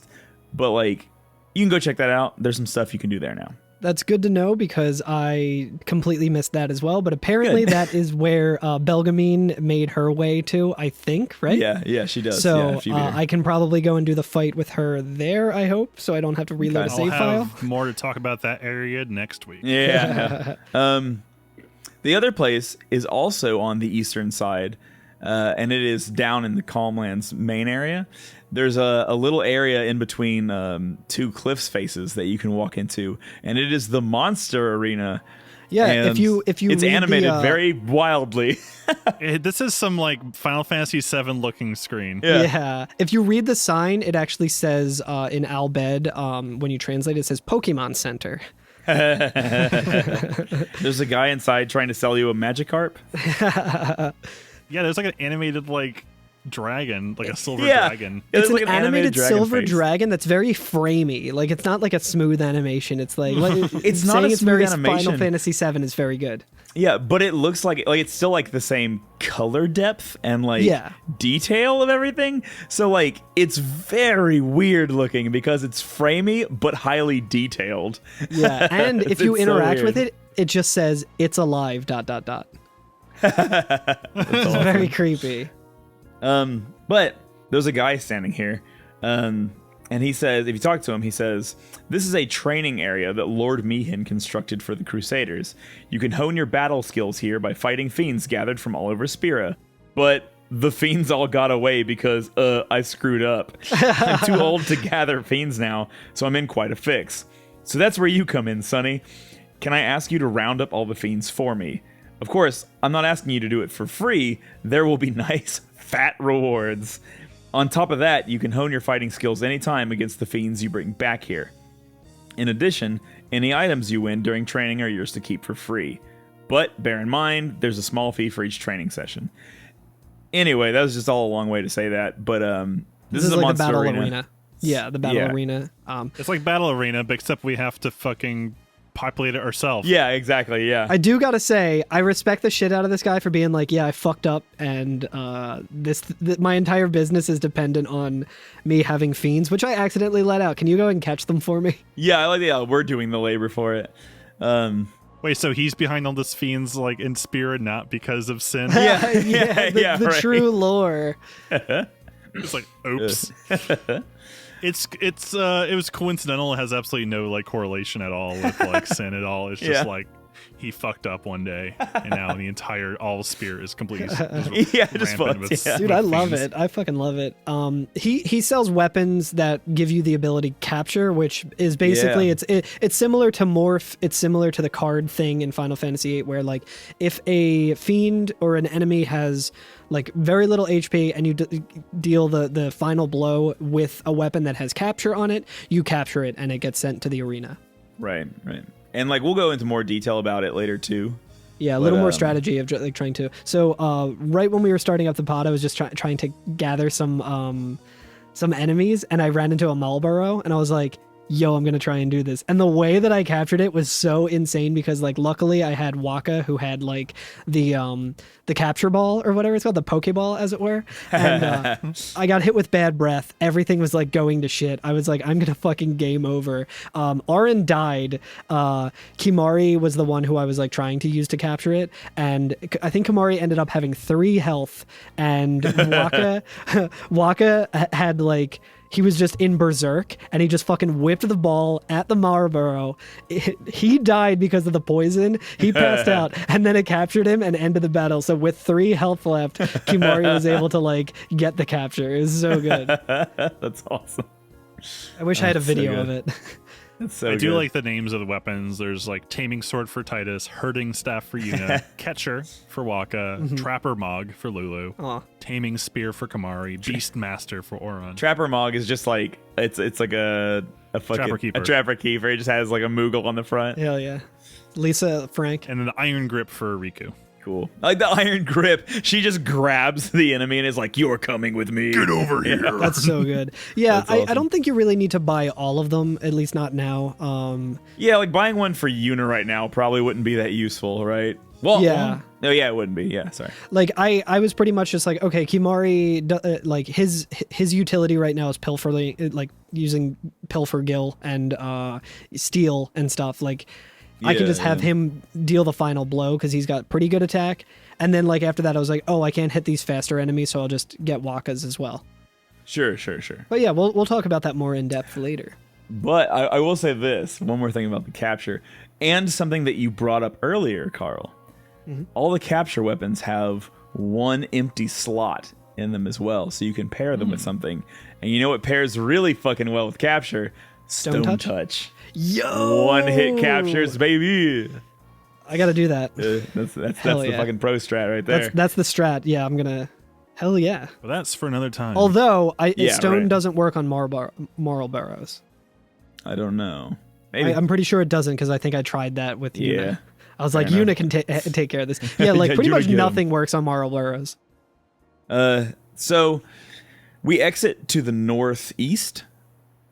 But like, you can go check that out. There's some stuff you can do there now. That's good to know because I completely missed that as well. But apparently that is where Belgamine made her way to, I think, right? Yeah, she does. So Yeah, I can probably go and do the fight with her there, I hope, so I don't have to reload a save I'll file. have more to talk about that area next week. Yeah. The other place is also on the eastern side, and it is down in the Calmlands main area. There's a little area in between two cliffs faces that you can walk into, and it is the monster arena. Yeah, and if you it's read animated the, very wildly. This is some like Final Fantasy VII looking screen. Yeah. If you read the sign, it actually says in Albed, when you translate it, it says Pokemon Center. There's a guy inside trying to sell you a Magikarp. Yeah, there's like an animated like dragon, like a silver dragon. It's like an animated dragon silver face. dragon that's very framey. Like it's not like a smooth animation. It's like It's not a it's smooth very animation. Final Fantasy VII is very good. Yeah, but it looks like it's still like the same color depth and like detail of everything. So like it's very weird looking because it's framey but highly detailed. Yeah, and if you It's so interact with weird. it, it just says it's alive ... It's awesome. very creepy. But there's a guy standing here, and he says, if you talk to him, he says, "This is a training area that Lord Mihin constructed for the Crusaders. You can hone your battle skills here by fighting fiends gathered from all over Spira. But the fiends all got away because, I screwed up. I'm too old to gather fiends now, so I'm in quite a fix. So that's where you come in, Sonny. Can I ask you to round up all the fiends for me? Of course, I'm not asking you to do it for free. There will be nice, fat rewards. On top of that, you can hone your fighting skills anytime against the fiends you bring back here. In addition, any items you win during training are yours to keep for free. But bear in mind, there's a small fee for each training session." Anyway, that was just all a long way to say that. But this is a like monster the battle arena. Yeah, the battle arena. It's like Battle Arena, but except we have to fucking populate it ourselves. Yeah, exactly. Yeah. I do gotta say, I respect the shit out of this guy for being like, yeah, I fucked up, and my entire business is dependent on me having fiends, which I accidentally let out. Can you go and catch them for me? Yeah, I like that. We're doing the labor for it. Wait, so he's behind all this fiends like in spirit, not because of sin? The true lore. It's like, oops. It was coincidental. It has absolutely no like correlation at all with like sin at all. It's just like he fucked up one day, and now the entire all spirit is completely just rampant with Dude, I love fiends. it. I fucking love it. He sells weapons that give you the ability capture, which is basically it's similar to morph. It's similar to the card thing in Final Fantasy VIII, where like if a fiend or an enemy has like very little HP and you deal the final blow with a weapon that has capture on it, you capture it and it gets sent to the arena. Right. And like we'll go into more detail about it later too. Yeah, a little more strategy of like trying to. So right when we were starting up the pod, I was just trying to gather some enemies, and I ran into a Marlboro, and I was like, yo, I'm going to try and do this. And the way that I captured it was so insane because like luckily I had Waka who had like the capture ball or whatever it's called, the Pokeball as it were. And I got hit with bad breath. Everything was like going to shit. I was like, I'm going to fucking game over. Arin died. Kimari was the one who I was like trying to use to capture it. And I think Kimari ended up having 3 health and Waka had like, he was just in berserk and he just fucking whipped the ball at the Marlboro. He died because of the poison. He passed out and then it captured him and ended the battle. So with 3 health left, Kimari was able to like get the capture. It was so good. That's awesome. I wish I had a video of it. That's so I do good. like the names of the weapons. There's like Taming Sword for Titus, Herding Staff for Yuna, Catcher for Waka, Trapper Mog for Lulu, Taming Spear for Kamari, Beast Master for Oron. Trapper Mog is just like it's like a fucking Trapper Keeper. It just has like a Moogle on the front. Hell yeah. Lisa Frank. And then the Iron Grip for Riku. Cool. I like the Iron Grip. She just grabs the enemy and is like, "You're coming with me. Get over here." That's so good. Yeah, Awesome. I don't think you really need to buy all of them, at least not now. Yeah, like buying one for Yuna right now probably wouldn't be that useful, right? Well, yeah. No, yeah, it wouldn't be. Yeah, sorry. Like I was pretty much just like, okay, Kimari, like his utility right now is pilfering, like using Pilfer Gill and Steel and stuff. Like I can just have him deal the final blow because he's got pretty good attack. And then like after that, I was like, oh, I can't hit these faster enemies, so I'll just get Wakas as well. Sure. But yeah, we'll talk about that more in depth later. But I will say this, one more thing about the capture, and something that you brought up earlier, Carl. All the capture weapons have 1 empty slot in them as well, so you can pair them with something. And you know what pairs really fucking well with capture? Stone Touch. Yo! 1-hit captures, baby. I gotta do that. That's the fucking pro strat right there. That's the strat. Yeah, I'm gonna. Hell yeah. But that's for another time. Although Stone doesn't work on Moral Barrows. I don't know. Maybe. I'm pretty sure it doesn't because I think I tried that with Yuna. Yeah. I was like, Yuna can take care of this. Yeah, like pretty much nothing works on Moral Barrows. So we exit to the northeast,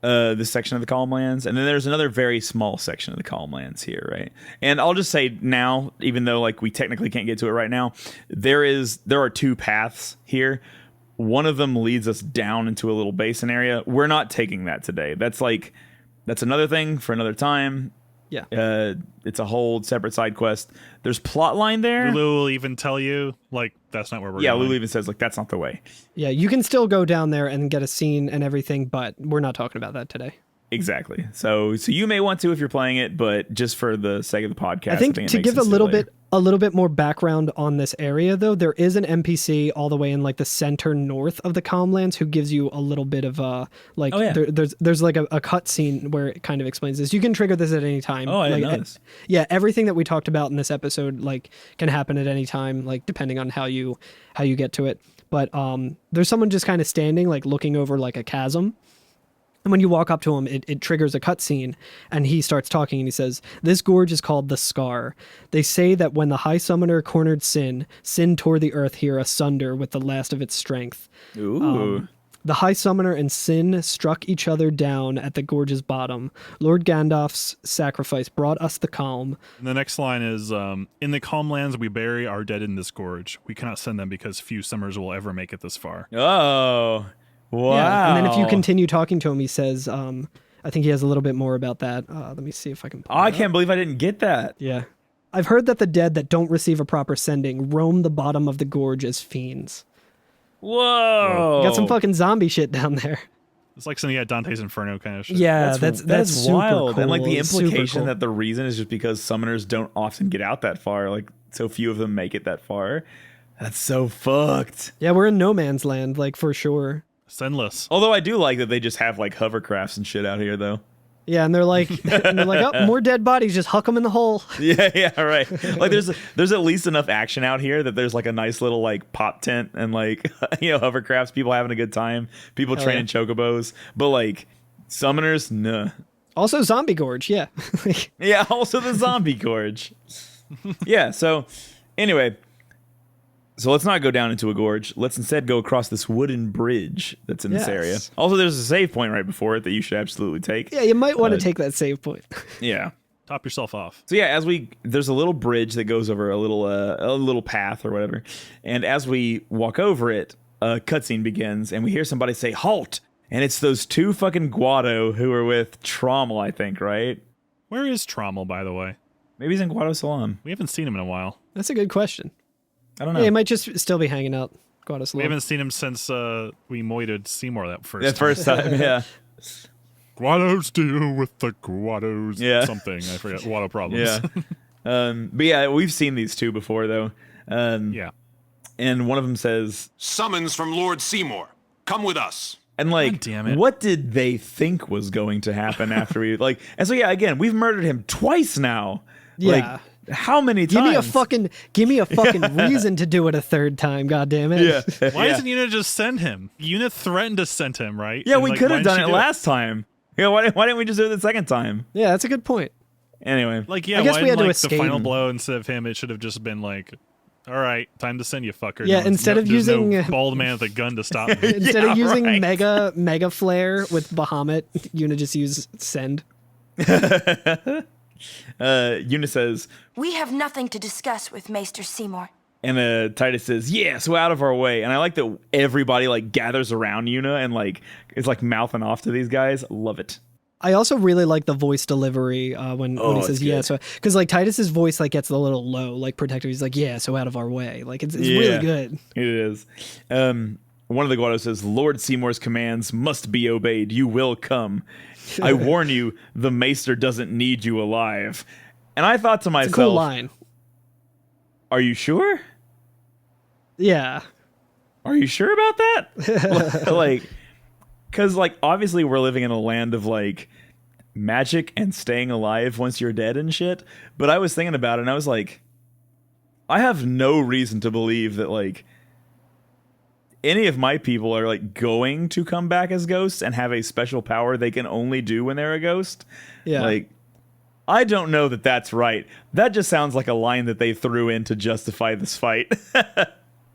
this section of the Calm Lands, and then there's another very small section of the Calm Lands here, right? And I'll just say now, even though like we technically can't get to it right now, there are 2 paths here. One of them leads us down into a little basin area. We're not taking that today. That's another thing for another time. Yeah. It's a whole separate side quest. There's plot line there. Lulu will even tell you, like, that's not where we're going. Yeah, Lulu even says, like, that's not the way. Yeah, you can still go down there and get a scene and everything, but we're not talking about that today. Exactly. So you may want to if you're playing it, but just for the sake of the podcast, I think to give a little bit more background on this area, though, there is an NPC all the way in like the center north of the Calmlands who gives you a little bit of there's like a cut scene where it kind of explains this. You can trigger this at any time. Oh, I didn't know this. Yeah, everything that we talked about in this episode like can happen at any time, like depending on how you get to it. But there's someone just kind of standing like looking over like a chasm. And when you walk up to him, it triggers a cutscene, and he starts talking, and he says, "This gorge is called the Scar. They say that when the High Summoner cornered Sin tore the earth here asunder with the last of its strength. Ooh. The High Summoner and Sin struck each other down at the gorge's bottom. Lord Gandalf's sacrifice brought us the calm." And the next line is, in the calm lands, we bury our dead in this gorge. We cannot send them because few summers will ever make it this far. Oh, wow. Yeah, and then if you continue talking to him, he says, I think he has a little bit more about that. Let me see if I can pull I can't believe I didn't get that. Yeah. I've heard that the dead that don't receive a proper sending roam the bottom of the gorge as fiends. Whoa. Got some fucking zombie shit down there. It's like some Dante's Inferno kind of shit. Yeah, that's super wild. cool. And like the implication cool. that the reason is just because summoners don't often get out that far. Like so few of them make it that far. That's so fucked. Yeah, we're in no man's land, like for sure. Sendless. Although I do like that they just have like hovercrafts and shit out here though. Yeah, and they're like, oh, more dead bodies, just huck them in the hole. Yeah, right. Like there's at least enough action out here that there's like a nice little like pop tent and like hovercrafts, people having a good time, people training chocobos, but like summoners, nah. Also Zombie Gorge, yeah. Yeah, also the Zombie Gorge. Yeah, so anyway, So let's not go down into a gorge. Let's instead go across this wooden bridge that's in this area. Also, there's a save point right before it that you should absolutely take. Yeah, you might want to take that save point. Yeah. Top yourself off. So yeah, there's a little bridge that goes over a little path or whatever, and as we walk over it, a cutscene begins, and we hear somebody say "halt," and it's those two fucking Guado who are with Trommel, I think, right? Where is Trommel, by the way? Maybe he's in Guado Salam. We haven't seen him in a while. That's a good question. I don't know. Yeah, he might just still be hanging out. We haven't seen him since we moited Seymour that first time, yeah. Guados deal with the Guados. Yeah. Something. I forget. Guado problems. Yeah. But yeah, we've seen these two before, though. Yeah. And one of them says, "Summons from Lord Seymour. Come with us." And like, God damn it. What did they think was going to happen after we like? And so yeah, again, we've murdered him twice now. Yeah. Like, how many times? Give me a fucking reason to do it a third time. God damn it. Yeah. Why doesn't Yuna just send him? Yuna threatened to send him, right? Yeah, And, we like, could why have didn't done she it do last time. Yeah, why didn't we just do it the second time? Yeah, that's a good point. Anyway, Like, yeah, I guess why we had to didn't, like, the escape. final blow instead of him? It should have just been like, all right, time to send you, fucker. Yeah, instead of there's using no bald man with a gun to stop me. Instead of using right. mega flare with Bahamut, Yuna just use send. Yuna says, We have nothing to discuss with Maester Seymour. and Titus says, "Yeah, so out of our way." And I like that everybody like gathers around Yuna and like is like mouthing off to these guys. Love it. I also really like the voice delivery when he it's says yeah, good. so because like Titus's voice like gets a little low, like protective. He's like yeah, so out of our way. Like it's really good. It is. One of the Guados says, "Lord Seymour's commands must be obeyed. You will come. I warn you, the Maester doesn't need you alive." And I thought to myself, It's a cool line. Are you sure? Yeah. Are you sure about that? Like, because like obviously we're living in a land of like magic and staying alive once you're dead and shit. But I was thinking about it and I was like, I have no reason to believe that like any of my people are like going to come back as ghosts and have a special power they can only do when they're a ghost. Yeah. Like, I don't know that that's right. That just sounds like a line that they threw in to justify this fight.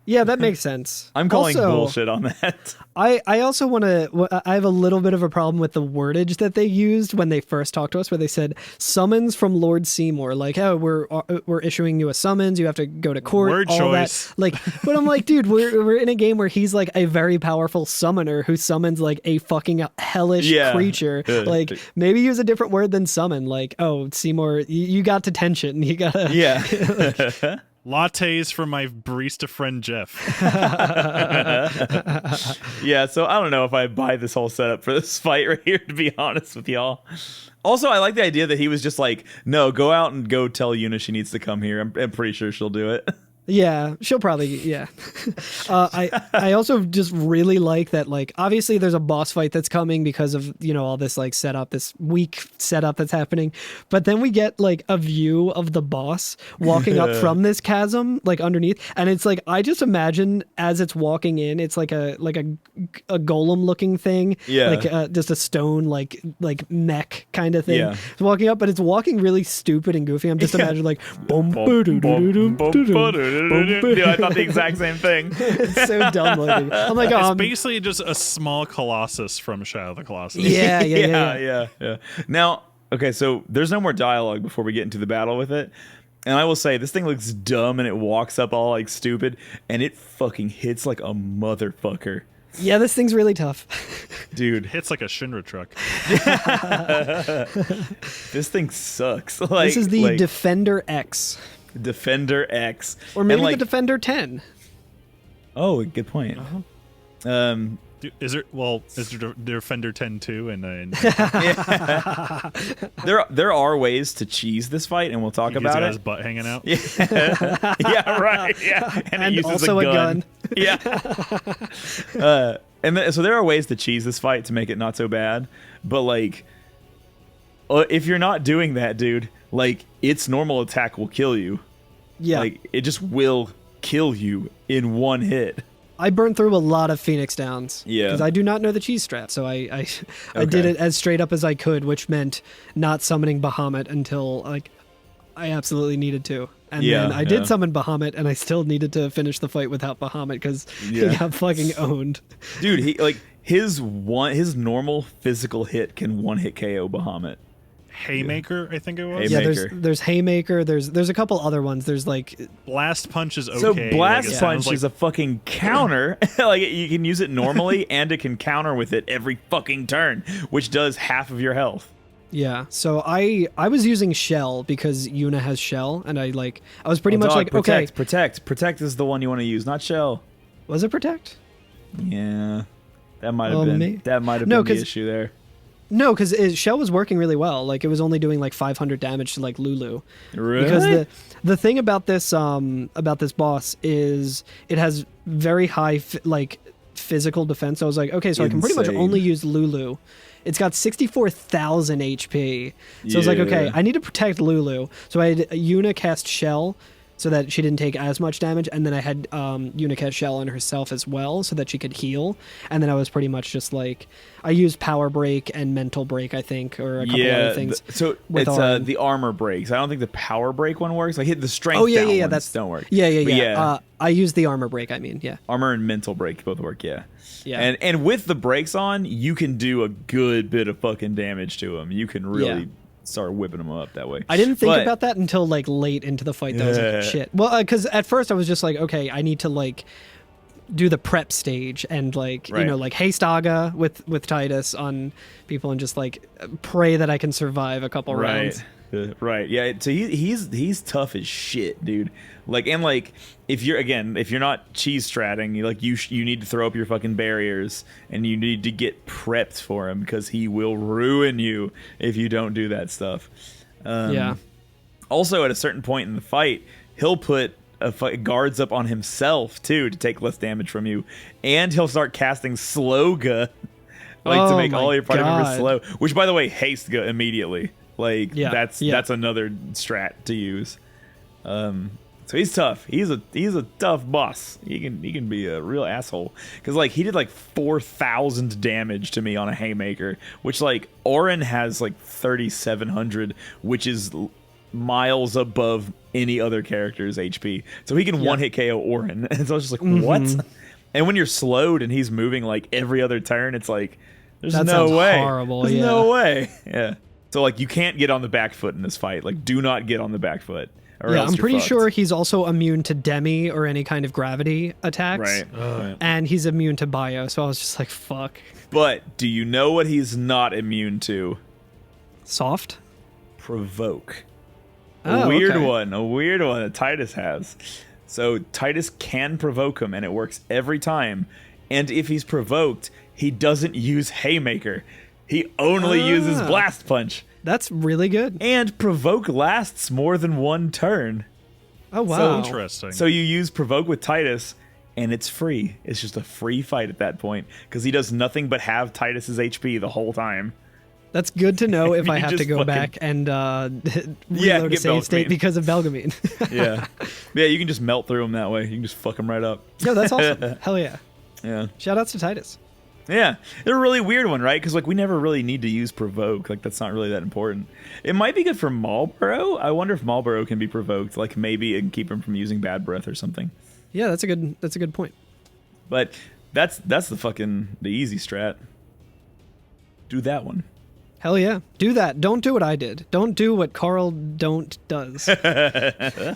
Yeah, that makes sense. I'm calling Also, bullshit on that. I also want to. I have a little bit of a problem with the wordage that they used when they first talked to us, where they said summons from Lord Seymour, like, "Oh, we're issuing you a summons. You have to go to court." Word all choice. That. Like, but I'm like, dude, we're in a game where he's like a very powerful summoner who summons like a fucking hellish creature. Like, maybe use a different word than summon. Like, oh, Seymour, you got detention. You gotta. Yeah. Lattes for my barista friend Jeff. Yeah, so I don't know if I buy this whole setup for this fight right here, to be honest with y'all. Also, I like the idea that he was just like, no, go out and go tell Yuna she needs to come here. I'm pretty sure she'll do it. Yeah, she'll probably, yeah. I also just really like that, like, obviously there's a boss fight that's coming because of, you know, all this, like, setup, this weak setup that's happening. But then we get, like, a view of the boss walking up from this chasm, like, underneath. And it's like, I just imagine as it's walking in, it's like a golem-looking thing. Yeah. Like, just a stone, like mech kind of thing. Yeah. It's walking up, but it's walking really stupid and goofy. I'm just imagining, like, boom, boom, Dude, I thought the exact same thing. It's so dumb looking. I'm like, It's basically just a small Colossus from Shadow of the Colossus. Yeah. Now, okay, so there's no more dialogue before we get into the battle with it. And I will say, this thing looks dumb and it walks up all like stupid and it fucking hits like a motherfucker. Yeah, this thing's really tough. Dude. Hits like a Shinra truck. This thing sucks. Like, this is the Defender X. Defender X. Or maybe like, the Defender 10. Oh, good point. Is there Defender 10 too? And there are ways to cheese this fight, and we'll talk about it. His butt hanging out. Yeah, right. Yeah, and it uses also a gun. Yeah. So there are ways to cheese this fight to make it not so bad, but like, if you're not doing that, dude, like its normal attack will kill you. Yeah, like it just will kill you in one hit. I burned through a lot of Phoenix Downs. Yeah. Because I do not know the cheese strat, so I did it as straight up as I could, which meant not summoning Bahamut until like I absolutely needed to. And then I did summon Bahamut, and I still needed to finish the fight without Bahamut because he got fucking owned. Dude, he like his normal physical hit can one-hit KO Bahamut. Haymaker, I think it was. Yeah, there's Haymaker. There's a couple other ones. There's like Blast Punch is okay. So Blast like, Punch is a fucking counter. Like you can use it normally, and it can counter with it every fucking turn, which does half of your health. Yeah, so I was using Shell because Yuna has Shell, and I was pretty much like, Protect is the one you want to use, not Shell. Was it Protect? Yeah, that might have been the issue there. No, because Shell was working really well. Like it was only doing like 500 damage to like Lulu. Really? Because the thing about this boss is it has very high physical defense. So I was like, okay, so I can pretty much only use Lulu. It's got 64,000 HP. So I was like, okay, I need to protect Lulu. So I had Yuna cast Shell so that she didn't take as much damage, and then I had Yuna cast Shell on herself as well so that she could heal. And then I was pretty much just like, I used Power Break and Mental Break, I think, or a couple other things. So it's the armor breaks. I don't think the Power Break one works. Like hit the strength down ones don't work. Yeah. I used the armor break, Armor and mental break both work, yeah. Yeah. And with the brakes on, you can do a good bit of fucking damage to them. You can really start whipping them up that way. I didn't think about that until like late into the fight. I was like, shit. Well, because at first I was just like, okay, I need to like do the prep stage and like you know like haste Aga with Titus on people and just like pray that I can survive a couple rounds. Right. Yeah. So he's tough as shit, dude. Like if you're not cheese stratting, you need to throw up your fucking barriers and you need to get prepped for him because he will ruin you if you don't do that stuff. Also, at a certain point in the fight, he'll put guards up on himself too to take less damage from you, and he'll start casting Slowga to make all your party members slow. Which, by the way, haste Ga immediately. That's another strat to use. So he's tough. He's a tough boss. He can be a real asshole because he did 4,000 damage to me on a haymaker, which Auron has 3,700, which is miles above any other character's HP. So he can one hit KO Auron, and so I was just like, what? And when you're slowed and he's moving every other turn, it's there's no way. Horrible. There's no way. Yeah. So you can't get on the back foot in this fight. Do not get on the back foot. I'm pretty sure he's also immune to Demi or any kind of gravity attacks. Right. And he's immune to bio, so I was just like, fuck. But do you know what he's not immune to? Soft? Provoke. A weird one that Titus has. So Titus can provoke him, and it works every time. And if he's provoked, he doesn't use Haymaker. He only uses Blast Punch. That's really good. And Provoke lasts more than one turn. Oh, wow. Interesting. So you use Provoke with Titus, and it's free. It's just a free fight at that point, because he does nothing but have Titus's HP the whole time. That's good to know if I have to go back and reload a save state because of Belgamine. Yeah, you can just melt through him that way. You can just fuck him right up. No, that's awesome. Hell yeah. Yeah. Shoutouts to Titus. Yeah, they're a really weird one, right? Because we never really need to use Provoke. That's not really that important. It might be good for Marlboro. I wonder if Marlboro can be provoked. Maybe it can keep him from using Bad Breath or something. Yeah, that's a good point. But that's the easy strat. Do that one. Hell yeah, do that. Don't do what I did. Don't do what Carl does. Yeah,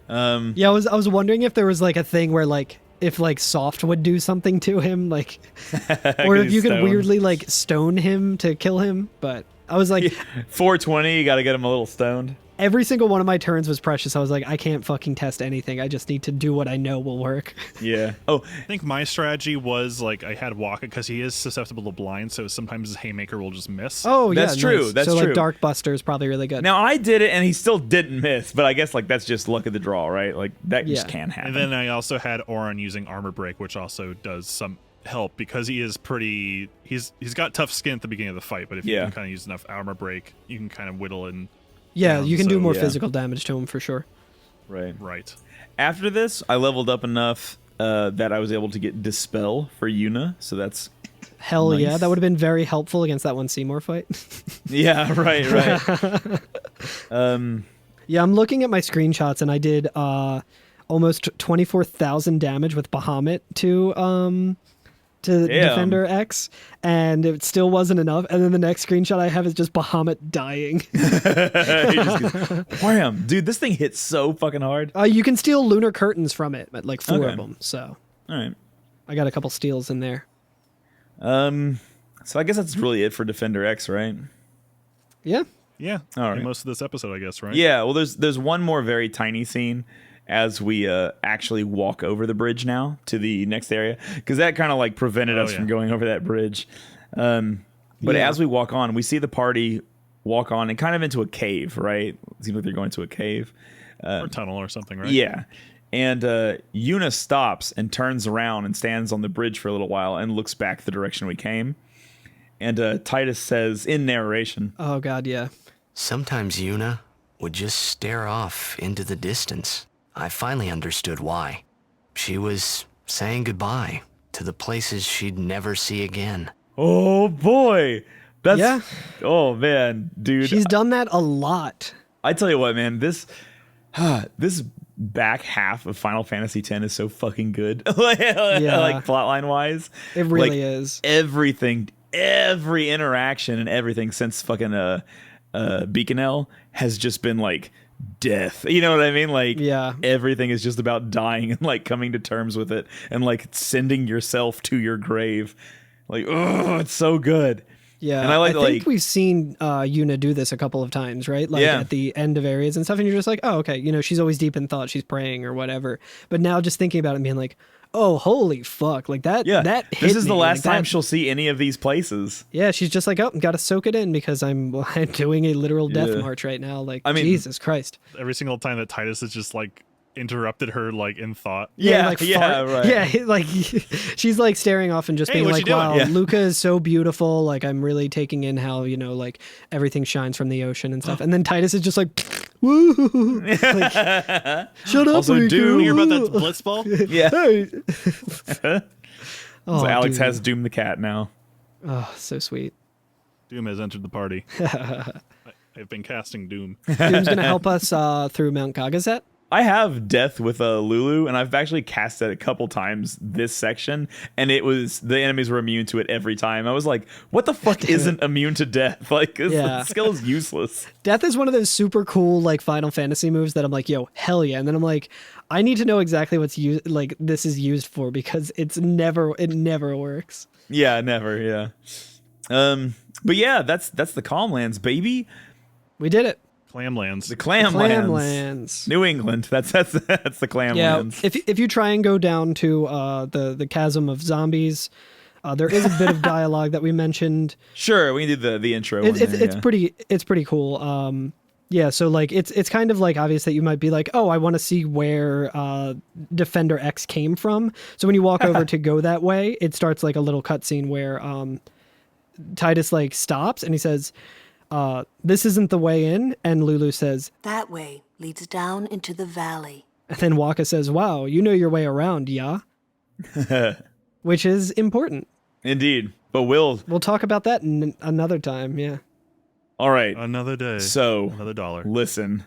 I was wondering if there was a thing where if Soft would do something to him, or if you could weirdly stone him to kill him, but I was 420, you gotta get him a little stoned. Every single one of my turns was precious. I was like, I can't fucking test anything. I just need to do what I know will work. Yeah. Oh, I think my strategy was I had Waka because he is susceptible to blind, so sometimes his Haymaker will just miss. Oh, yeah, that's true. Nice. That's so true. Dark Buster is probably really good. Now I did it and he still didn't miss, but I guess that's just luck of the draw, right? That just can happen. And then I also had Auron using Armor Break, which also does some help because he is pretty. He's got tough skin at the beginning of the fight, but if you can kind of use enough Armor Break, you can kind of whittle in. Yeah, you can do more physical damage to him for sure. Right. After this, I leveled up enough that I was able to get Dispel for Yuna, so that's hell nice. Yeah. That would have been very helpful against that one Seymour fight. Yeah, right. Yeah, I'm looking at my screenshots, and I did almost 24,000 damage with Bahamut to Defender X, and it still wasn't enough. And then the next screenshot I have is just Bahamut dying. He just goes, wham! Dude, this thing hits so fucking hard. You can steal lunar curtains from it, like 4 of them. So, all right, I got a couple steals in there. So I guess that's really it for Defender X, right? Yeah. Yeah. All right. Most of this episode, I guess, right? Yeah. Well, there's one more very tiny scene as we actually walk over the bridge now to the next area, because that kind of like prevented us from going over that bridge. But as we walk on, we see the party walk on and kind of into a cave, right? It seems like they're going to a cave. Or a tunnel or something, right? Yeah. And Yuna stops and turns around and stands on the bridge for a little while and looks back the direction we came. And Titus says in narration, "Oh God, yeah." Sometimes Yuna would just stare off into the distance. I finally understood why. She was saying goodbye to the places she'd never see again. Oh boy. Oh man, dude. She's done that a lot. I tell you what, man, this back half of Final Fantasy X is so fucking good. Like plotline wise. It really is. Every interaction and everything since fucking Beaconell has just been like death. You know what I mean? Like everything is just about dying and like coming to terms with it and like sending yourself to your grave. Like, oh, it's so good. Yeah, and I think we've seen Yuna do this a couple of times, right? Like at the end of areas and stuff, and you're just like, oh, okay, you know, she's always deep in thought, she's praying or whatever. But now just thinking about it and being like, oh, holy fuck, like that. Yeah, that hit this is the me. last Like time she'll see any of these places. Yeah, she's just like, oh, gotta soak it in because I'm doing a literal death march right now. Like, I mean, Jesus Christ. Every single time that Titus is just like interrupted her like in thought. Right. Yeah, like she's like staring off and just being like, wow, Luca is so beautiful. Like I'm really taking in how, you know, like everything shines from the ocean and stuff. And then Titus is just like, woo, like, shut up. Also, Doom, hear about that blitzball? Yeah. Hey. So Alex has Doom the cat now. Oh, so sweet. Doom has entered the party. I've been casting Doom. Doom's gonna help us through Mount Gagazet. I have Death with Lulu, and I've actually cast it a couple times this section, and it was the enemies were immune to it every time. I was like, what the fuck isn't immune to death? Like, the skill is useless. Death is one of those super cool, like, Final Fantasy moves that I'm like, yo, hell yeah. And then I'm like, I need to know exactly what's used, like, this is used for, because it never works. Yeah, never, yeah. But yeah, that's the Calmlands, baby. We did it. Clamlands. The Clamlands. New England. That's the Clamlands. Yeah, if you try and go down to the chasm of zombies, there is a bit of dialogue that we mentioned. Sure, we can do the intro. It's pretty cool. Yeah, so like it's kind of like obvious that you might be like, oh, I want to see where Defender X came from. So when you walk over to go that way, it starts like a little cutscene where Titus like stops and he says, this isn't the way in, and Lulu says, that way leads down into the valley. And then Waka says, wow, you know your way around, yeah? Which is important. Indeed. But we'll talk about that another time, yeah. All right. Another day. So, another dollar. Listen,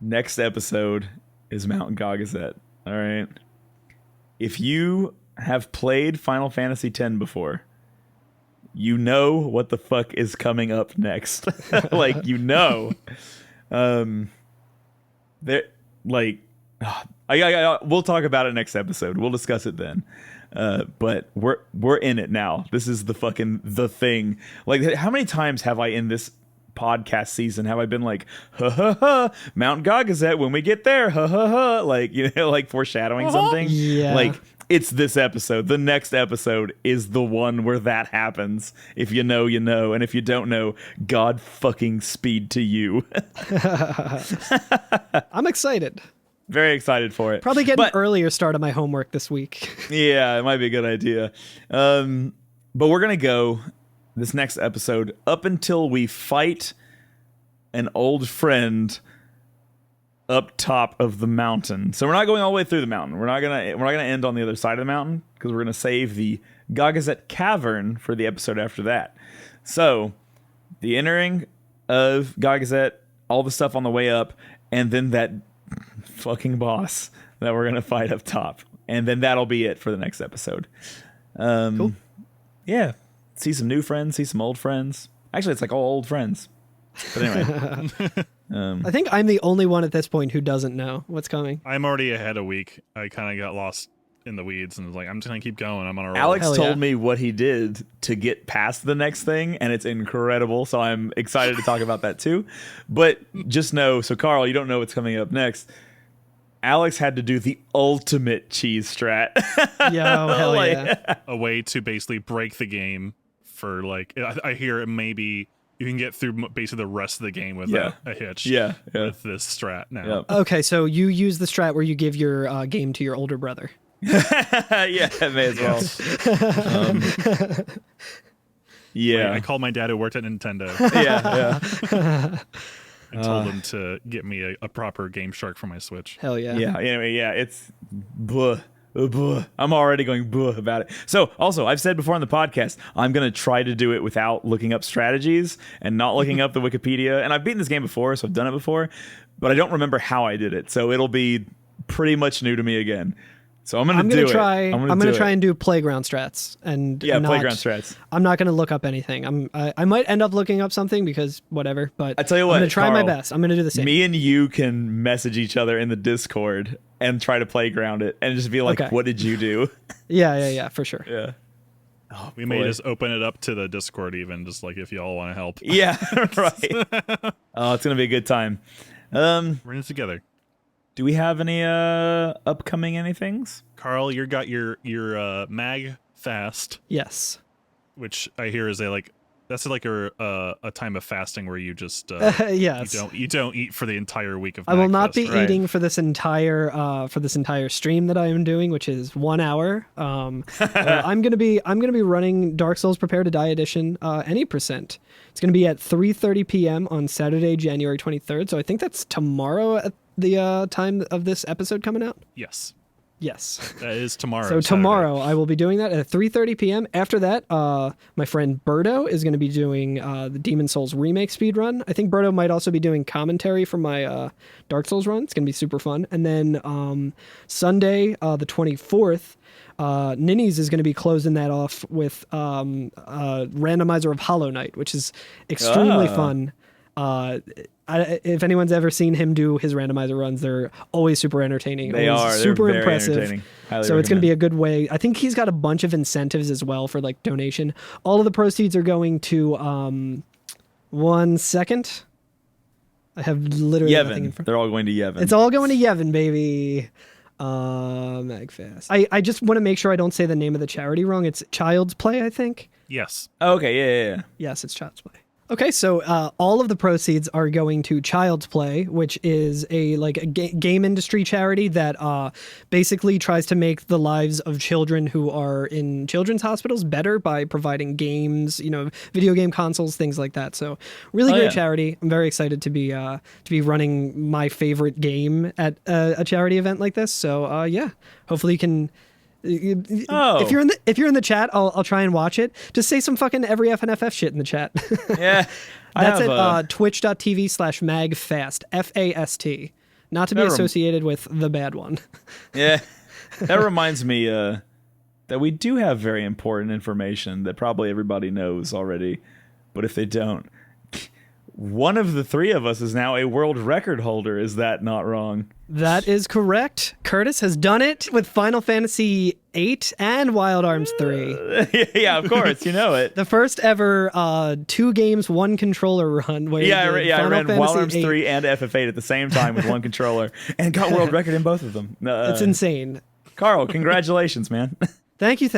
next episode is Mount Gagazet, all right? If you have played Final Fantasy X before, you know what the fuck is coming up next. Like, you know. There, like, we'll talk about it next episode. We'll discuss it then. But we're in it now. This is the thing. Like, how many times have I in this podcast season have I been like, ha ha ha, Mount Gagazet when we get there, ha ha ha, like, you know, like foreshadowing something. Yeah. Like, it's this episode. The next episode is the one where that happens. If you know, you know. And if you don't know, God fucking speed to you. I'm excited. Very excited for it. Probably get an earlier start on my homework this week. Yeah, it might be a good idea. But we're going to go this next episode up until we fight an old friend up top of the mountain. So we're not going all the way through the mountain. We're not gonna end on the other side of the mountain because we're gonna save the Gagazet Cavern for the episode after that. So the entering of Gagazet all the stuff on the way up, and then that fucking boss that we're gonna fight up top, and then that'll be it for the next episode. Cool. Yeah, see some new friends, see some old friends. Actually, it's like all old friends. But anyway, I think I'm the only one at this point who doesn't know what's coming. I'm already ahead a week. I kind of got lost in the weeds and was like, I'm just gonna keep going. I'm on a roll. Alex told me what he did to get past the next thing, and it's incredible. So I'm excited to talk about that too. But just know, so Carl, you don't know what's coming up next. Alex had to do the ultimate cheese strat. Yo, hell yeah. A way to basically break the game for like, I hear it maybe you can get through basically the rest of the game without a hitch. Yeah. With this strat now. Okay, so you use the strat where you give your game to your older brother. Yeah, may as well. Yeah. I called my dad who worked at Nintendo. Yeah. I told him to get me a proper Game Shark for my Switch. Hell yeah. Yeah. Anyway, yeah, it's buh. I'm already going buh about it. So also, I've said before on the podcast, I'm going to try to do it without looking up strategies and not looking up the Wikipedia. And I've beaten this game before, so I've done it before, but I don't remember how I did it. So it'll be pretty much new to me again. So I'm going to do it. I'm going to try and do playground strats and playground strats. I'm not going to look up anything. I might end up looking up something because whatever, but I tell you what, I'm going to try my Carl, best. I'm going to do the same. Me and you can message each other in the Discord and try to playground it and just be like, Okay. what did you do? Yeah, for sure. Yeah. Oh, we may just open it up to the Discord even, just like if y'all want to help. Yeah, right. Oh, it's going to be a good time. We're in it together. Do we have any upcoming anythings? Carl, you got your mag fast. Yes. Which I hear is that's like a time of fasting where you just yes. you don't eat for the entire week of I will not be Magfest, eating for this entire stream that I am doing, which is 1 hour. I'm gonna be running Dark Souls Prepare to Die Edition any percent. It's gonna be at 3:30 p.m. on Saturday, January 23rd. So I think that's tomorrow at the time of this episode coming out. Yes. Yes. That is tomorrow. So Saturday. tomorrow I will be doing that at 3:30 p.m. After that, my friend Berto is going to be doing the Demon Souls remake speedrun. I think Berto might also be doing commentary for my Dark Souls run. It's going to be super fun. And then Sunday, the 24th, Ninnies is going to be closing that off with a randomizer of Hollow Knight, which is extremely fun. If anyone's ever seen him do his randomizer runs, they're always super entertaining. They are. Super They're very impressive. entertaining. Highly So it's going to recommend. be a good way. I think he's got a bunch of incentives as well for like donation. All of the proceeds are going to 1 second. I have literally nothing in Yevon. front. They're all going to Yevon. It's all going to Yevon, baby. Magfast. I just want to make sure I don't say the name of the charity wrong. It's Child's Play, I think. Yes. Oh, okay. Yeah. Yes, it's Child's Play. Okay, so all of the proceeds are going to Child's Play, which is a game industry charity that basically tries to make the lives of children who are in children's hospitals better by providing games, video game consoles, things like that. So really great charity. I'm very excited to be running my favorite game at a charity event like this. So yeah, hopefully you can. If you're in the chat, I'll try and watch it. Just say some fucking every FNFF shit in the chat. Yeah. That's at twitch.tv/magfast, FAST. Not to be associated with the bad one. Yeah. That reminds me that we do have very important information that probably everybody knows already, but if they don't, one of the three of us is now a world record holder. Is that not wrong? That is correct. Curtis has done it with Final Fantasy VIII and Wild Arms 3. Yeah, of course, you know it. The first ever 2 games, 1 controller run. Where I ran Fantasy Wild Arms 8. 3 and FF8 at the same time with 1 controller and got world record in both of them. It's insane. Carl, congratulations, man. Thank you.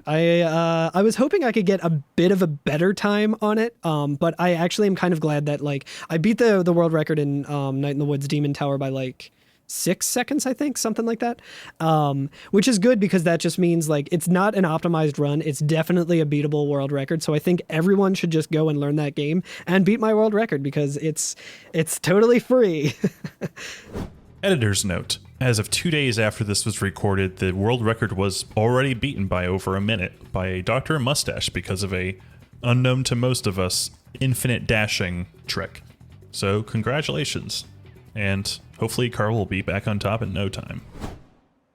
I was hoping I could get a bit of a better time on it, but I actually am kind of glad that I beat the world record in Night in the Woods Demon Tower by 6 seconds, I think, something like that, which is good because that just means it's not an optimized run. It's definitely a beatable world record. So I think everyone should just go and learn that game and beat my world record because it's totally free. Editor's note. As of 2 days after this was recorded, the world record was already beaten by over a minute by a Dr. Mustache because of a, unknown to most of us, infinite dashing trick. So congratulations. And hopefully Carl will be back on top in no time.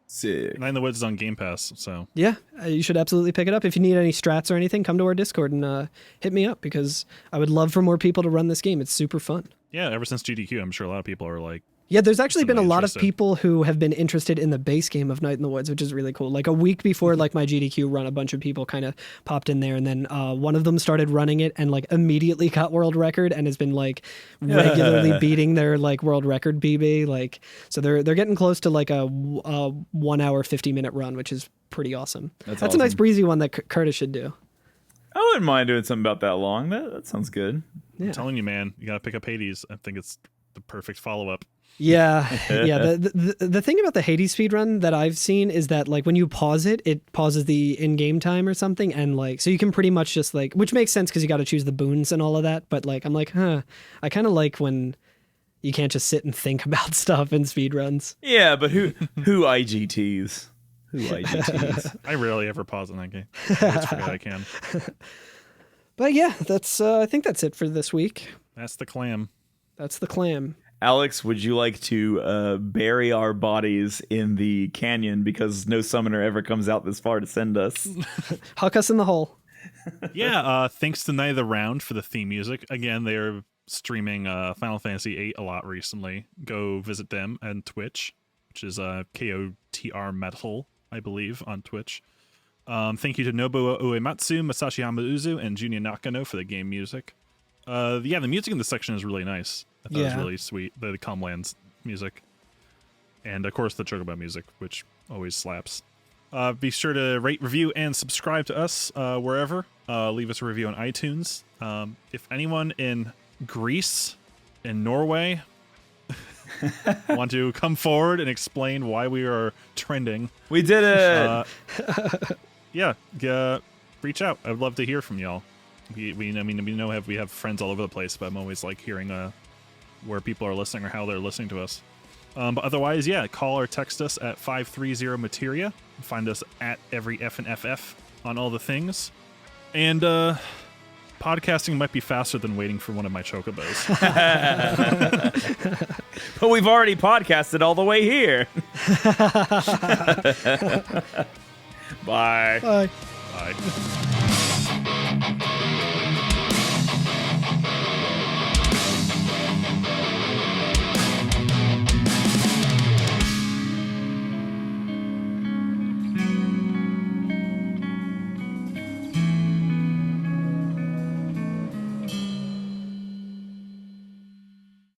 Sick. Night in the Woods is on Game Pass, so Yeah, you should absolutely pick it up. If you need any strats or anything, come to our Discord and hit me up, because I would love for more people to run this game. It's super fun. yeah, ever since GDQ, I'm sure a lot of people are like, Yeah, there's actually been a lot of interested. people who have been interested in the base game of Night in the Woods, which is really cool. Like a week before like my GDQ run, a bunch of people kind of popped in there, and then one of them started running it and like immediately got world record and has been like regularly beating their like world record BB. Like, so they're getting close to like a 1 hour 50-minute run, which is pretty awesome. That's a nice awesome. breezy one that Curtis should do. I wouldn't mind doing something about that long. That sounds good. Yeah. I'm telling you, man, you gotta pick up Hades. I think it's the perfect follow-up. Yeah. The thing about the Hades speedrun that I've seen is that like when you pause it, it pauses the in-game time or something, and like so you can pretty much just like, which makes sense because you got to choose the boons and all of that. But like I'm like, I kind of like when you can't just sit and think about stuff in speedruns. Yeah, but who IGTs? Who IGTs? I rarely ever pause in that game. I always forget I can. But yeah, that's I think that's it for this week. That's the clam. That's the clam. Alex, would you like to bury our bodies in the canyon because no summoner ever comes out this far to send us? Huck us in the hole. Yeah, thanks to Night of the Round for the theme music. Again, they're streaming Final Fantasy VIII a lot recently. Go visit them on Twitch, which is KOTR Metal, I believe, on Twitch. Thank you to Nobuo Uematsu, Masashi Hamauzu, and Junya Nakano for the game music. The music in this section is really nice. I thought it was really sweet. The Calmlands music. And, of course, the Chocobo music, which always slaps. Be sure to rate, review, and subscribe to us wherever. Leave us a review on iTunes. If anyone in Greece and Norway want to come forward and explain why we are trending, we did it. Reach out. I'd love to hear from y'all. We have friends all over the place, but I'm always like hearing where people are listening or how they're listening to us. But otherwise, call or text us at 530-MATERIA. Find us at every F and FF on all the things. And podcasting might be faster than waiting for one of my chocobos. But we've already podcasted all the way here. Bye. Bye. Bye.